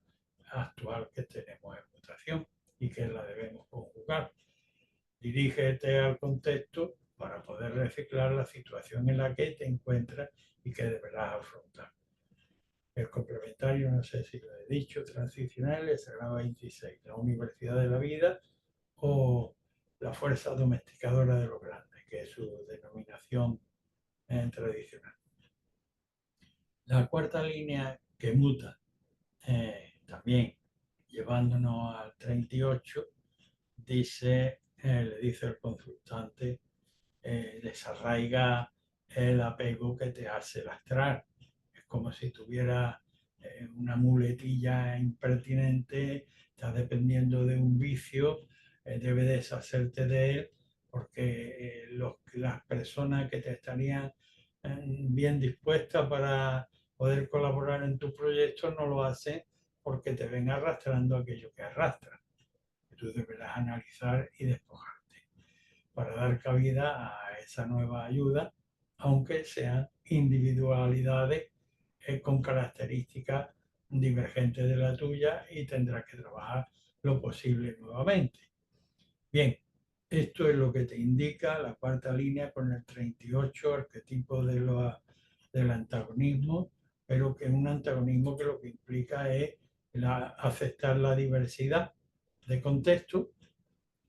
actual que tenemos en mutación y que la debemos conjugar. Dirígete al contexto para poder reciclar la situación en la que te encuentras y que deberás afrontar. El complementario, no sé si lo he dicho, transicional, es el grado 26, la universidad de la vida o la fuerza domesticadora de los grandes, que es su denominación tradicional. La cuarta línea, que muta también llevándonos al 38, le dice el consultante, desarraiga el apego que te hace lastrar. Es como si tuviera una muletilla impertinente, estás dependiendo de un vicio, debe deshacerte de él, porque las personas que te estarían bien dispuestas para poder colaborar en tu proyecto no lo hacen porque te ven arrastrando aquello que arrastras. Tú deberás analizar y despojarte para dar cabida a esa nueva ayuda, aunque sean individualidades con características divergentes de la tuya y tendrás que trabajar lo posible nuevamente. Bien, esto es lo que te indica la cuarta línea con el 38, arquetipo del antagonismo, pero que es un antagonismo que lo que implica es aceptar la diversidad de contexto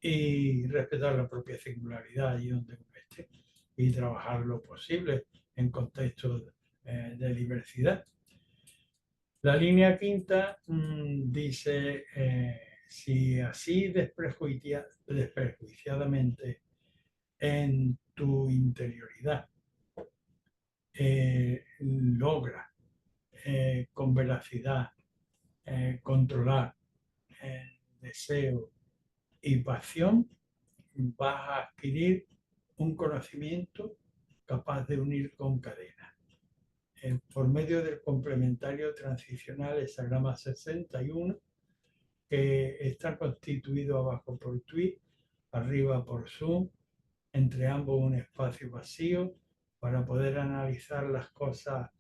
y respetar la propia singularidad allí donde uno esté y trabajar lo posible en contextos de diversidad. La línea quinta dice, si así desprejuiciadamente en tu interioridad logra con veracidad controlar el deseo y pasión, vas a adquirir un conocimiento capaz de unir con cadenas. Por medio del complementario transicional hexagrama 61, que está constituido abajo por tweet, arriba por zoom, entre ambos un espacio vacío para poder analizar las cosas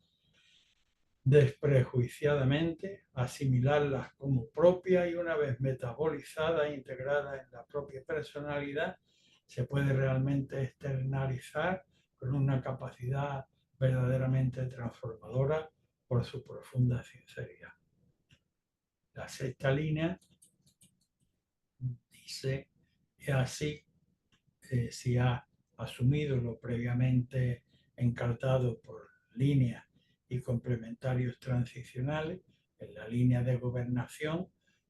desprejuiciadamente, asimilarlas como propias y una vez metabolizadas e integradas en la propia personalidad, se puede realmente externalizar con una capacidad verdaderamente transformadora por su profunda sinceridad. La sexta línea dice, así, si ha asumido lo previamente encartado por líneas y complementarios transicionales, en la línea de gobernación,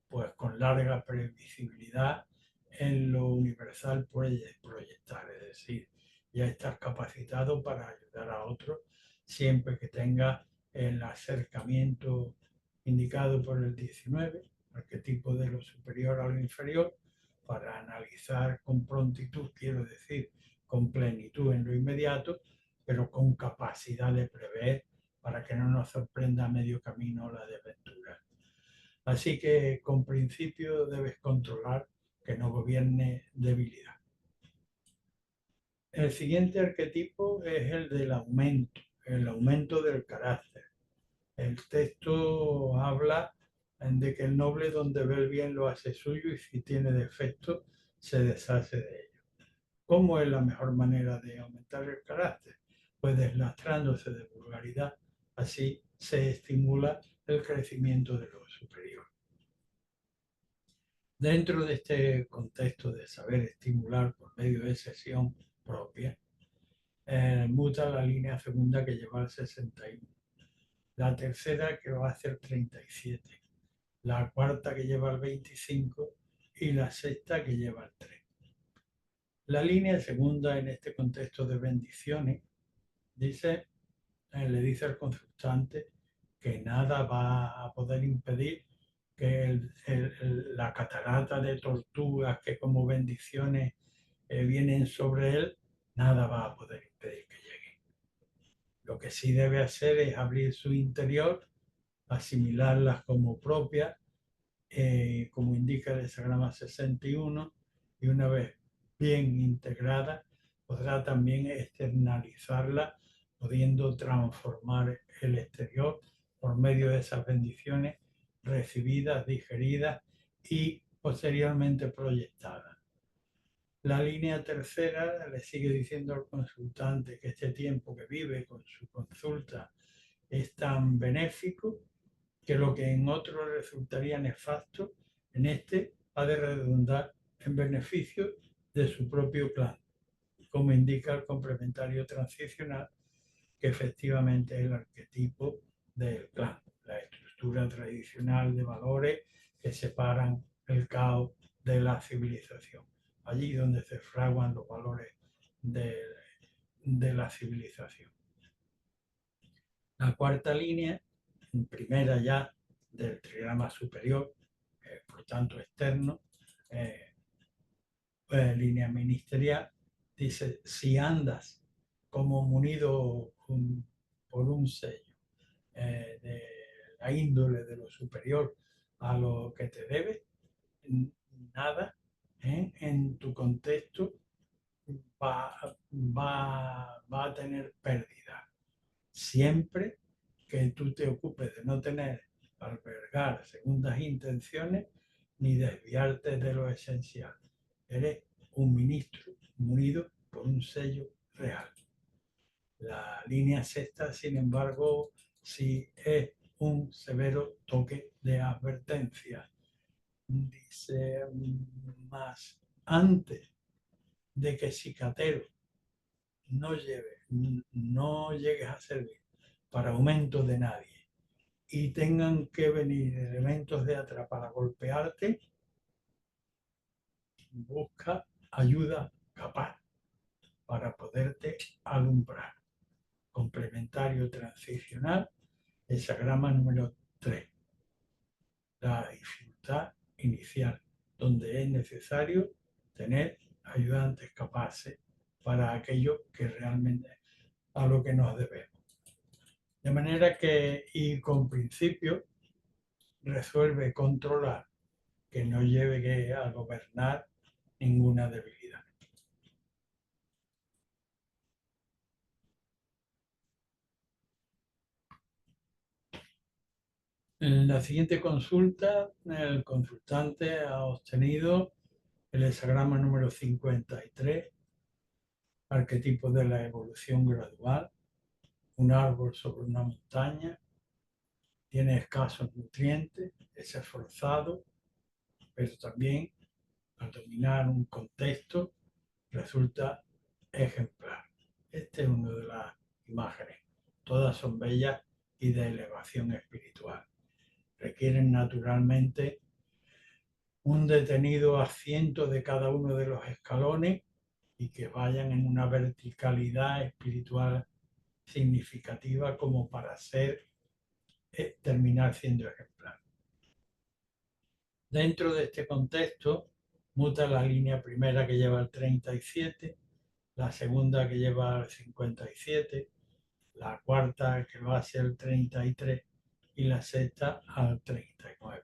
pues con larga previsibilidad en lo universal puedes proyectar, es decir, ya estás capacitado para ayudar a otros siempre que tengas el acercamiento indicado por el 19, arquetipo de lo superior a lo inferior, para analizar con prontitud, quiero decir, con plenitud en lo inmediato, pero con capacidad de prever para que no nos sorprenda a medio camino la desventura. Así que con principio debes controlar que no gobierne debilidad. El siguiente arquetipo es el aumento del carácter. El texto habla de que el noble donde ve el bien lo hace suyo y si tiene defecto se deshace de ello. ¿Cómo es la mejor manera de aumentar el carácter? Pues deslastrándose de vulgaridad, así se estimula el crecimiento de lo superior. Dentro de este contexto de saber estimular por medio de sesión propia, muta la línea segunda que lleva al 61, la tercera que va a hacer 37, la cuarta que lleva al 25 y la sexta que lleva al 3. La línea segunda en este contexto de bendiciones le dice al consultante que nada va a poder impedir que la catarata de tortugas que como bendiciones vienen sobre él, nada va a poder impedir que llegue. Lo que sí debe hacer es abrir su interior, asimilarlas como propias, como indica el hexagrama 61, y una vez bien integrada, podrá también externalizarla, pudiendo transformar el exterior por medio de esas bendiciones recibidas, digeridas y posteriormente proyectadas. La línea tercera le sigue diciendo al consultante que este tiempo que vive con su consulta es tan benéfico que lo que en otro resultaría nefasto, en este ha de redundar en beneficio de su propio clan, como indica el complementario transicional, que efectivamente es el arquetipo del clan, la estructura tradicional de valores que separan el caos de la civilización. Allí donde se fraguan los valores de la civilización. La cuarta línea, primera ya del trigrama superior, por tanto externo, línea ministerial, dice: si andas como munido por un sello de la índole de lo superior a lo que te debe, nada en tu contexto va a tener pérdida. Siempre que tú te ocupes de no tener, albergar segundas intenciones ni desviarte de lo esencial. Eres un ministro munido por un sello real. La línea sexta, sin embargo, sí es un severo toque de advertencia. Dice más: antes de que Cicatero no llegues a servir para aumento de nadie y tengan que venir elementos de atrás para golpearte, busca ayuda capaz para poderte alumbrar. Complementario transicional, hesagrama número 3. La dificultad inicial, donde es necesario tener ayudantes capaces para aquello que realmente a lo que nos debemos. De manera que, y con principio, resuelve controlar que no lleve a gobernar ninguna debilidad. En la siguiente consulta, el consultante ha obtenido el hesagrama número 53, arquetipo de la evolución gradual, un árbol sobre una montaña, tiene escasos nutrientes, es esforzado, pero también al dominar un contexto resulta ejemplar. Este es una de las imágenes. Todas son bellas y de elevación espiritual. Requieren naturalmente un detenido asiento de cada uno de los escalones y que vayan en una verticalidad espiritual significativa como para terminar siendo ejemplar. Dentro de este contexto, muta la línea primera que lleva el 37, la segunda que lleva el 57, la cuarta que va hacia el 33 y la sexta al 39.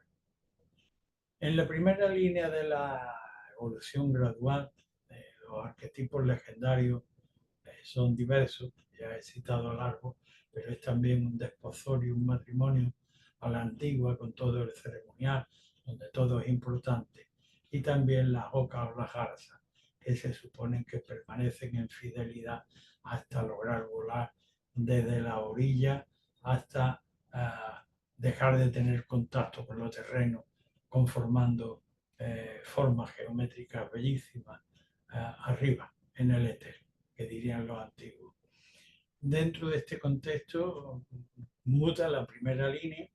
En la primera línea de la evolución gradual, los arquetipos legendarios son diversos, ya he citado al árbol, pero es también un desposorio, un matrimonio a la antigua con todo el ceremonial, donde todo es importante, y también las ocas o las garzas, que se suponen que permanecen en fidelidad hasta lograr volar desde la orilla hasta dejar de tener contacto con los terrenos, conformando formas geométricas bellísimas arriba en el éter, que dirían los antiguos. Dentro de este contexto muta la primera línea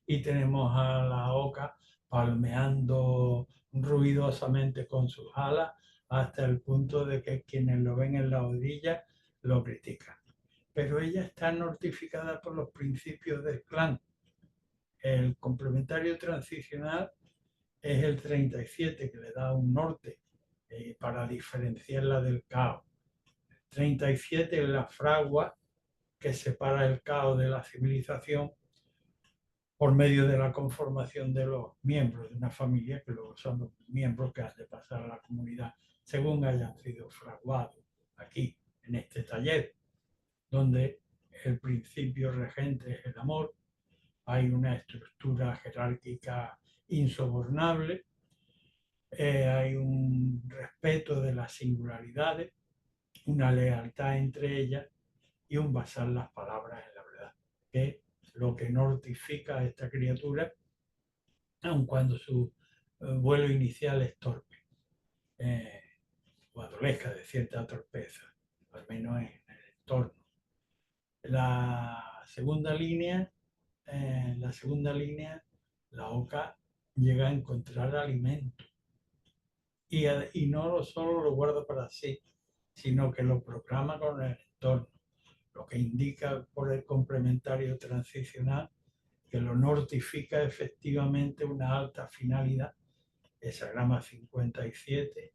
y tenemos a la oca palmeando ruidosamente con sus alas hasta el punto de que quienes lo ven en la orilla lo critican. Pero ella está nortificada por los principios del clan. El complementario transicional es el 37, que le da un norte para diferenciarla del caos. 37 es la fragua que separa el caos de la civilización por medio de la conformación de los miembros de una familia, que luego son los miembros que han de pasar a la comunidad según hayan sido fraguados aquí, en este taller, donde el principio regente es el amor, hay una estructura jerárquica insobornable, hay un respeto de las singularidades, una lealtad entre ellas y un basar las palabras en la verdad, que es lo que nortifica a esta criatura, aun cuando su vuelo inicial es torpe o adolezca de cierta torpeza, al menos en el entorno. La segunda línea, la oca llega a encontrar alimento y no solo lo guarda para sí, sino que lo programa con el entorno, lo que indica por el complementario transicional que lo notifica efectivamente una alta finalidad, hexagrama 57,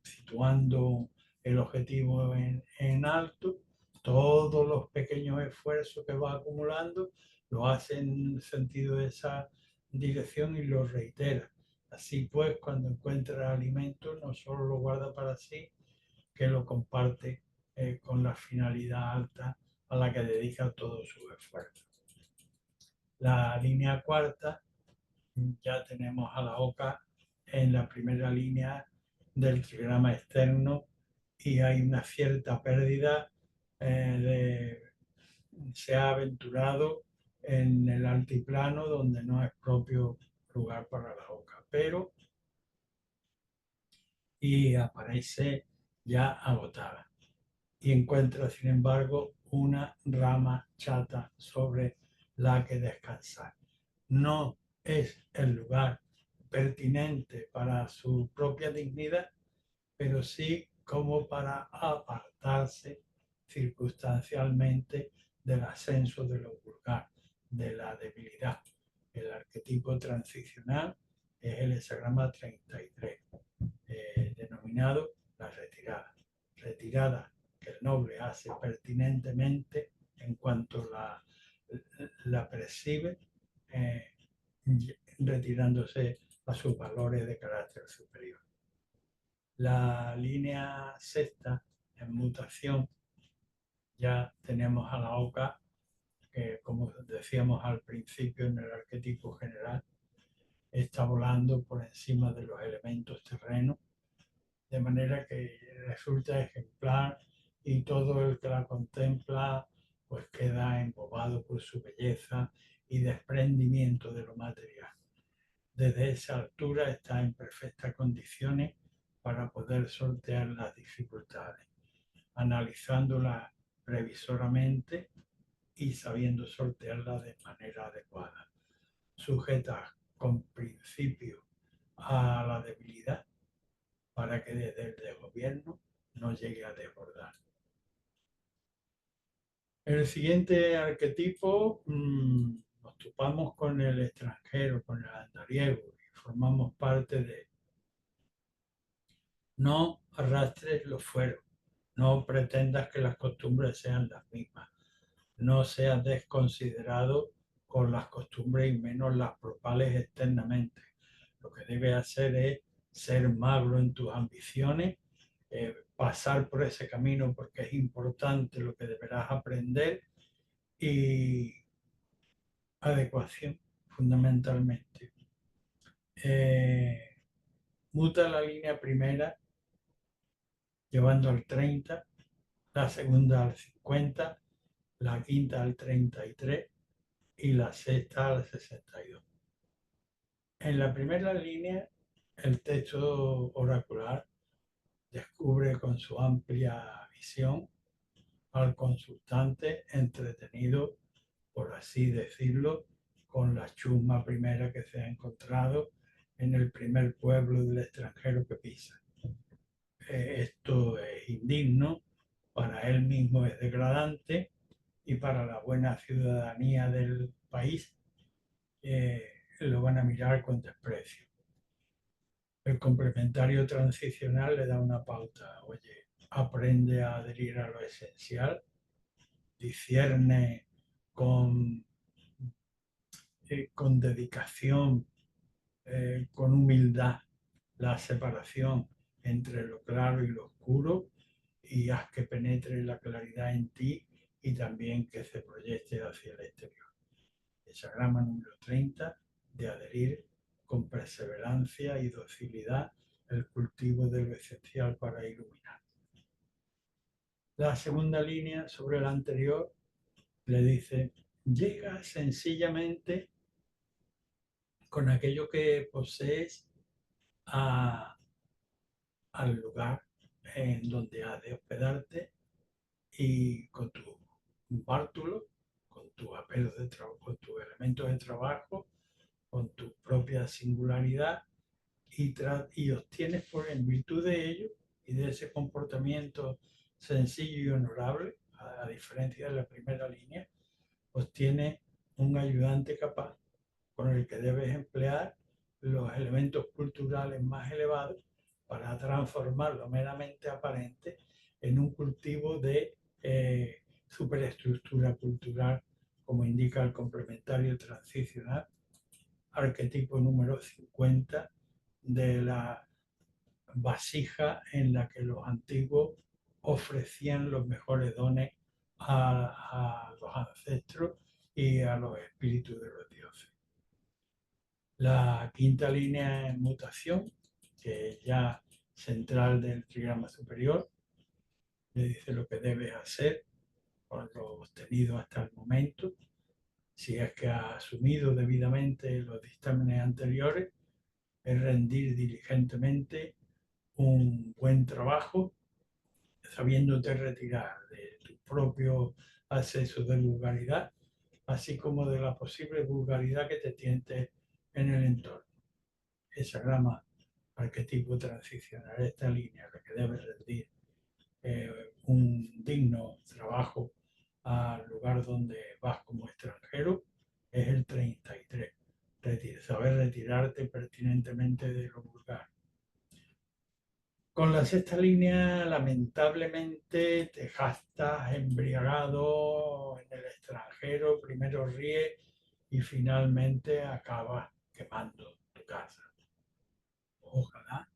situando el objetivo en alto. Todos los pequeños esfuerzos que va acumulando lo hace en el sentido de esa dirección y lo reitera. Así pues, cuando encuentra alimento, no solo lo guarda para sí, que lo comparte con la finalidad alta a la que dedica todo su esfuerzo. La línea cuarta, ya tenemos a la oca en la primera línea del trigrama externo y hay una cierta pérdida se ha aventurado en el altiplano donde no es propio lugar para la oca, pero y aparece ya agotada y encuentra sin embargo una rama chata sobre la que descansar. No es el lugar pertinente para su propia dignidad, pero sí como para apartarse circunstancialmente del ascenso de lo vulgar, de la debilidad. El arquetipo transicional es el hexagrama 33, denominado la retirada. Retirada que el noble hace pertinentemente en cuanto la percibe, eh, retirándose a sus valores de carácter superior. La línea sexta en mutación, ya tenemos a la oca, que como decíamos al principio en el arquetipo general, está volando por encima de los elementos terrenos, de manera que resulta ejemplar y todo el que la contempla pues queda embobado por su belleza y desprendimiento de lo material. Desde esa altura está en perfectas condiciones para poder sortear las dificultades, analizándolas previsoramente y sabiendo sortearlas de manera adecuada, sujetas con principio a la debilidad para que desde el desgobierno no llegue a desbordar. En el siguiente arquetipo nos topamos con el extranjero, con el andariego, y formamos parte de no arrastres los fueros, no pretendas que las costumbres sean las mismas, no seas desconsiderado con las costumbres y menos las propales externamente. Lo que debes hacer es ser magro en tus ambiciones, pasar por ese camino porque es importante lo que deberás aprender y adecuación fundamentalmente. Muta la línea primera llevando al 30, la segunda al 50, la quinta al 33 y la sexta al 62. En la primera línea, el texto oracular descubre con su amplia visión al consultante entretenido, por así decirlo, con la chusma primera que se ha encontrado en el primer pueblo del extranjero que pisa. Esto es indigno, para él mismo es degradante y para la buena ciudadanía del país lo van a mirar con desprecio. El complementario transicional le da una pauta, oye, aprende a adherir a lo esencial, discierne con, con dedicación, con humildad, la separación entre lo claro y lo oscuro y haz que penetre la claridad en ti y también que se proyecte hacia el exterior. Hexagrama número 30, de adherir con perseverancia y docilidad el cultivo de lo esencial para iluminar. La segunda línea sobre la anterior le dice, llega sencillamente con aquello que posees al lugar en donde has de hospedarte y con tu bártulo, con tus apelos de trabajo, con tus elementos de trabajo, con tu propia singularidad y obtienes en virtud de ello y de ese comportamiento sencillo y honorable, a diferencia de la primera línea, obtienes un ayudante capaz con el que debes emplear los elementos culturales más elevados para transformar lo meramente aparente en un cultivo de superestructura cultural, como indica el complementario transicional, arquetipo número 50 de la vasija en la que los antiguos ofrecían los mejores dones a los ancestros y a los espíritus de los dioses. La quinta línea en mutación, que es ya central del trigrama superior, le dice lo que debes hacer con lo obtenido hasta el momento, si es que ha asumido debidamente los dictámenes anteriores, es rendir diligentemente un buen trabajo, sabiéndote retirar de tu propio acceso de vulgaridad, así como de la posible vulgaridad que te tiente en el entorno. Esa grama arquetipo transicional, esta línea, la que debe rendir un digno trabajo al lugar donde vas como extranjero, es el 33. Saber retirarte pertinentemente de lo vulgar. Con la sexta línea, lamentablemente, te gastas embriagado en el extranjero, primero ríes y finalmente acabas quemando tu casa. Ojalá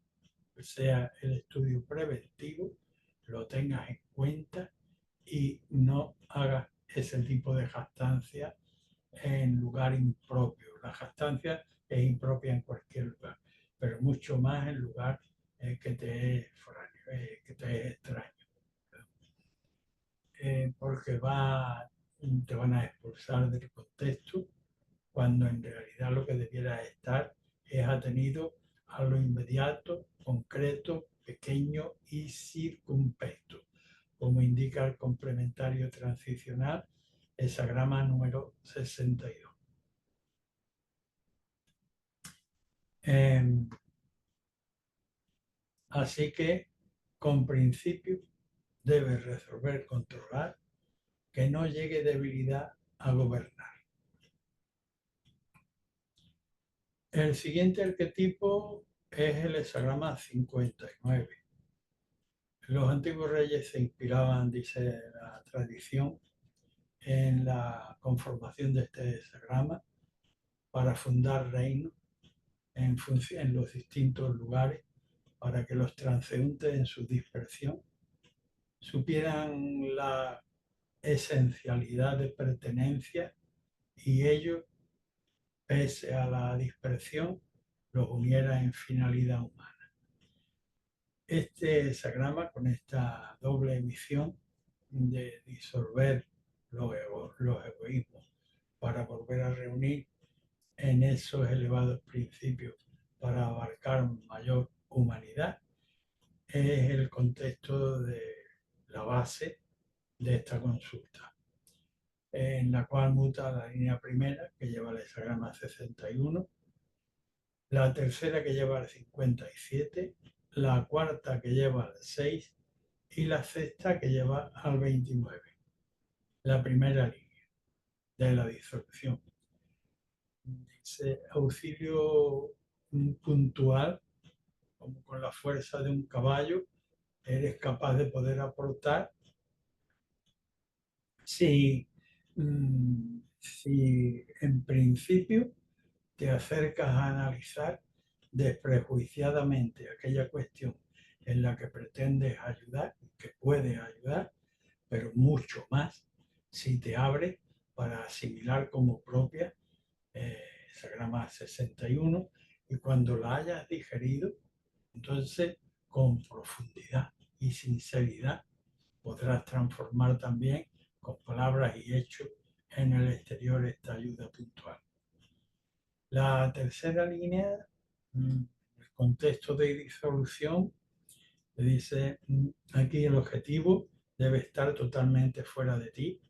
sea el estudio preventivo, lo tengas en cuenta y no hagas ese tipo de jactancia en lugar impropio. La jactancia es impropia en cualquier lugar, pero mucho más en lugar que te es foráneo, que te es extraño. Porque te van a expulsar del contexto cuando en realidad lo que debiera estar es atenido a lo inmediato, concreto, pequeño y circunspecto, como indica el complementario transicional, esa grama número 62. Así que, con principio, debes resolver, controlar, que no llegue debilidad a gobernar. El siguiente arquetipo es el hexagrama 59. Los antiguos reyes se inspiraban, dice la tradición, en la conformación de este hexagrama para fundar reinos en los distintos lugares, para que los transeúntes en su dispersión supieran la esencialidad de pertenencia y ellos, pese a la dispersión, los uniera en finalidad humana. Este hexagrama, con esta doble emisión de disolver los egoísmos para volver a reunir en esos elevados principios para abarcar mayor humanidad, es el contexto de la base de esta consulta, en la cual muta la línea primera, que lleva el hexagrama 61, la tercera que lleva el 57, la cuarta que lleva el 6 y la sexta que lleva al 29, la primera línea de la disolución. Dice auxilio puntual, como con la fuerza de un caballo, eres capaz de poder aportar si, si en principio te acercas a analizar desprejuiciadamente aquella cuestión en la que pretendes ayudar, que puedes ayudar, pero mucho más si te abres para asimilar como propia esa grama 61 y cuando la hayas digerido, entonces con profundidad y sinceridad podrás transformar también con palabras y hechos en el exterior esta ayuda puntual. La tercera línea, el contexto de disolución, le dice aquí el objetivo debe estar totalmente fuera de ti,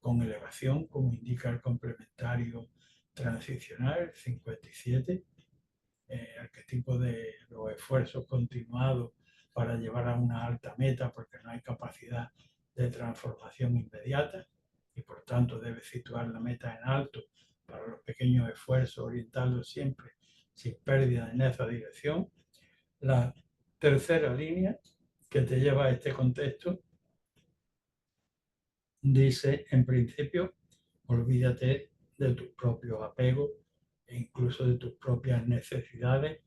con elevación, como indica el complementario transicional 57, arquetipo de los esfuerzos continuados para llevar a una alta meta, porque no hay capacidad de transformación inmediata y por tanto debe situar la meta en alto para los pequeños esfuerzos, orientarlos siempre sin pérdida en esa dirección. La tercera línea que te lleva a este contexto dice, en principio, olvídate de tus propios apegos e incluso de tus propias necesidades,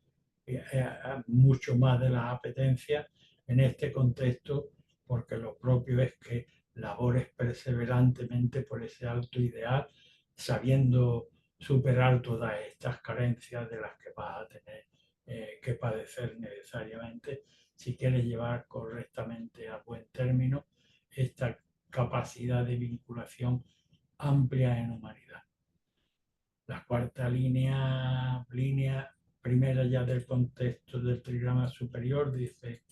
mucho más de las apetencias en este contexto, porque lo propio es que labores perseverantemente por ese alto ideal, sabiendo superar todas estas carencias de las que vas a tener que padecer necesariamente si quieres llevar correctamente a buen término esta capacidad de vinculación amplia en humanidad. La cuarta línea primera ya del contexto del trigrama superior, dice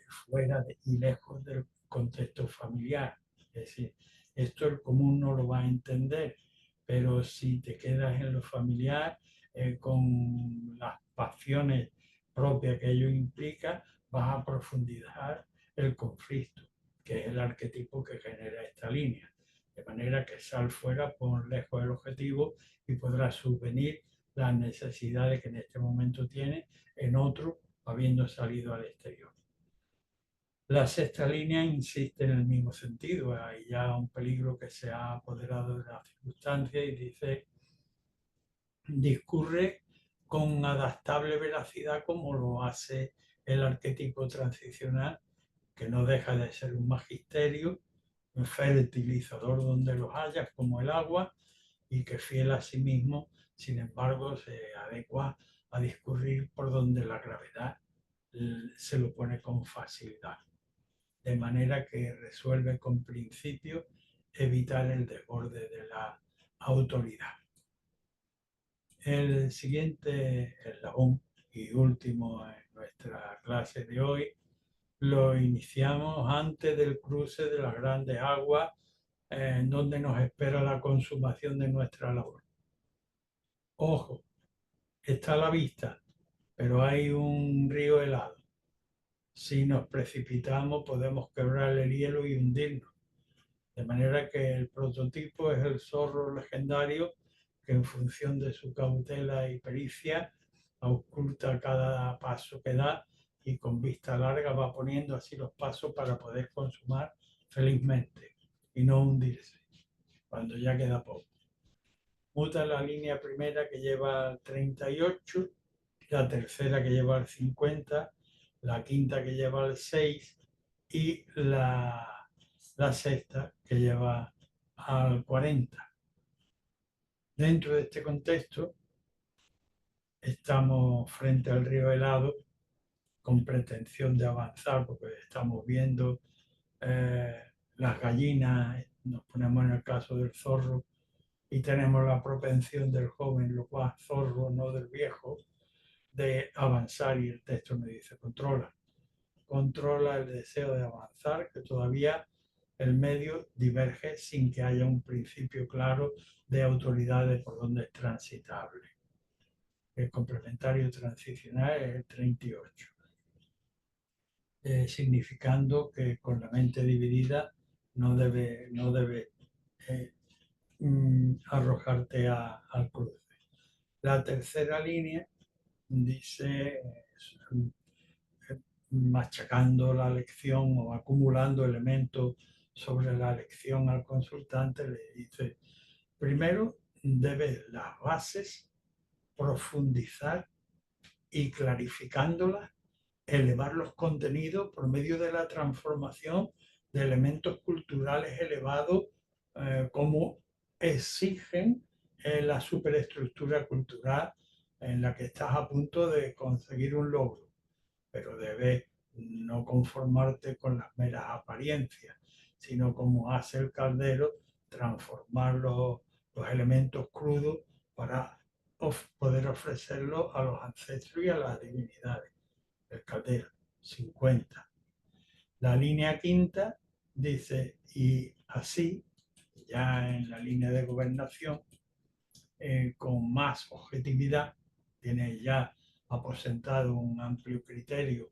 fuera y lejos del contexto familiar. Es decir, esto el común no lo va a entender, pero si te quedas en lo familiar, con las pasiones propias que ello implica, vas a profundizar el conflicto, que es el arquetipo que genera esta línea. De manera que sal fuera, pon lejos el objetivo y podrás subvenir las necesidades que en este momento tiene en otro, habiendo salido al exterior. La sexta línea insiste en el mismo sentido, hay ya un peligro que se ha apoderado de la circunstancia y dice, discurre con adaptable veracidad como lo hace el arquetipo transicional, que no deja de ser un magisterio, un fertilizador donde los hayas como el agua y que fiel a sí mismo, sin embargo, se adecua a discurrir por donde la gravedad se lo pone con facilidad, de manera que resuelve con principio evitar el desborde de la autoridad. El siguiente eslabón y último en nuestra clase de hoy lo iniciamos antes del cruce de las grandes aguas, en donde nos espera la consumación de nuestra labor. Ojo, está a la vista, pero hay un río helado. Si nos precipitamos podemos quebrar el hielo y hundirnos. De manera que el prototipo es el zorro legendario que en función de su cautela y pericia oculta cada paso que da y con vista larga va poniendo así los pasos para poder consumar felizmente y no hundirse cuando ya queda poco. Muta la línea primera que lleva al 38, la tercera que lleva al 50, la quinta que lleva al 6 y la sexta que lleva al 40. Dentro de este contexto estamos frente al río helado con pretensión de avanzar porque estamos viendo las gallinas, nos ponemos en el caso del zorro y tenemos la propensión del joven, lo cual zorro, no del viejo, de avanzar y el texto me dice controla. Controla el deseo de avanzar, que todavía el medio diverge sin que haya un principio claro de autoridad de por dónde es transitable. El complementario transicional es el 38, significando que con la mente dividida no debe arrojarte al cruce. La tercera línea dice, machacando la lección o acumulando elementos sobre la lección al consultante, le dice, primero debe las bases, profundizar y clarificándolas, elevar los contenidos por medio de la transformación de elementos culturales elevados como exigen la superestructura cultural en la que estás a punto de conseguir un logro, pero debes no conformarte con las meras apariencias, sino como hace el caldero, transformar los elementos crudos para poder ofrecerlo a los ancestros y a las divinidades. El caldero, 50. La línea quinta dice, y así, ya en la línea de gobernación, con más objetividad, tiene ya aposentado un amplio criterio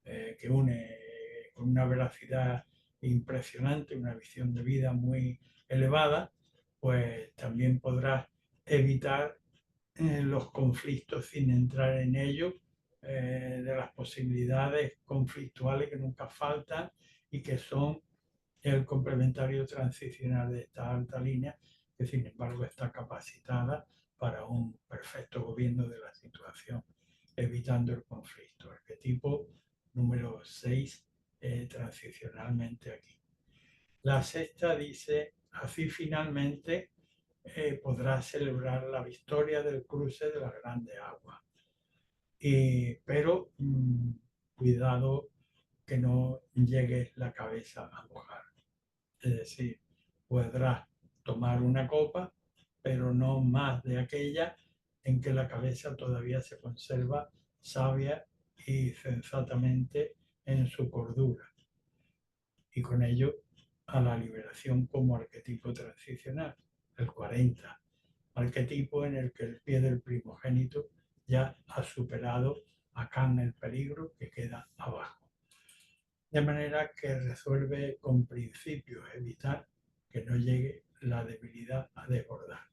que une con una veracidad impresionante, una visión de vida muy elevada, pues también podrás evitar los conflictos sin entrar en ellos, de las posibilidades conflictuales que nunca faltan y que son el complementario transicional de esta alta línea, que sin embargo está capacitada para un perfecto gobierno de la situación, evitando el conflicto. Arquetipo número 6, transicionalmente aquí. La sexta dice, así finalmente podrás celebrar la victoria del cruce de las grandes aguas. Pero cuidado que no llegue la cabeza a mojar. Es decir, podrás tomar una copa, pero no más de aquella en que la cabeza todavía se conserva sabia y sensatamente en su cordura. Y con ello a la liberación como arquetipo transicional, el 40, arquetipo en el que el pie del primogénito ya ha superado acá en el peligro que queda abajo. De manera que resuelve con principios evitar que no llegue la debilidad a desbordar.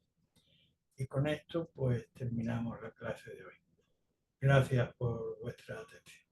Y con esto pues terminamos la clase de hoy. Gracias por vuestra atención.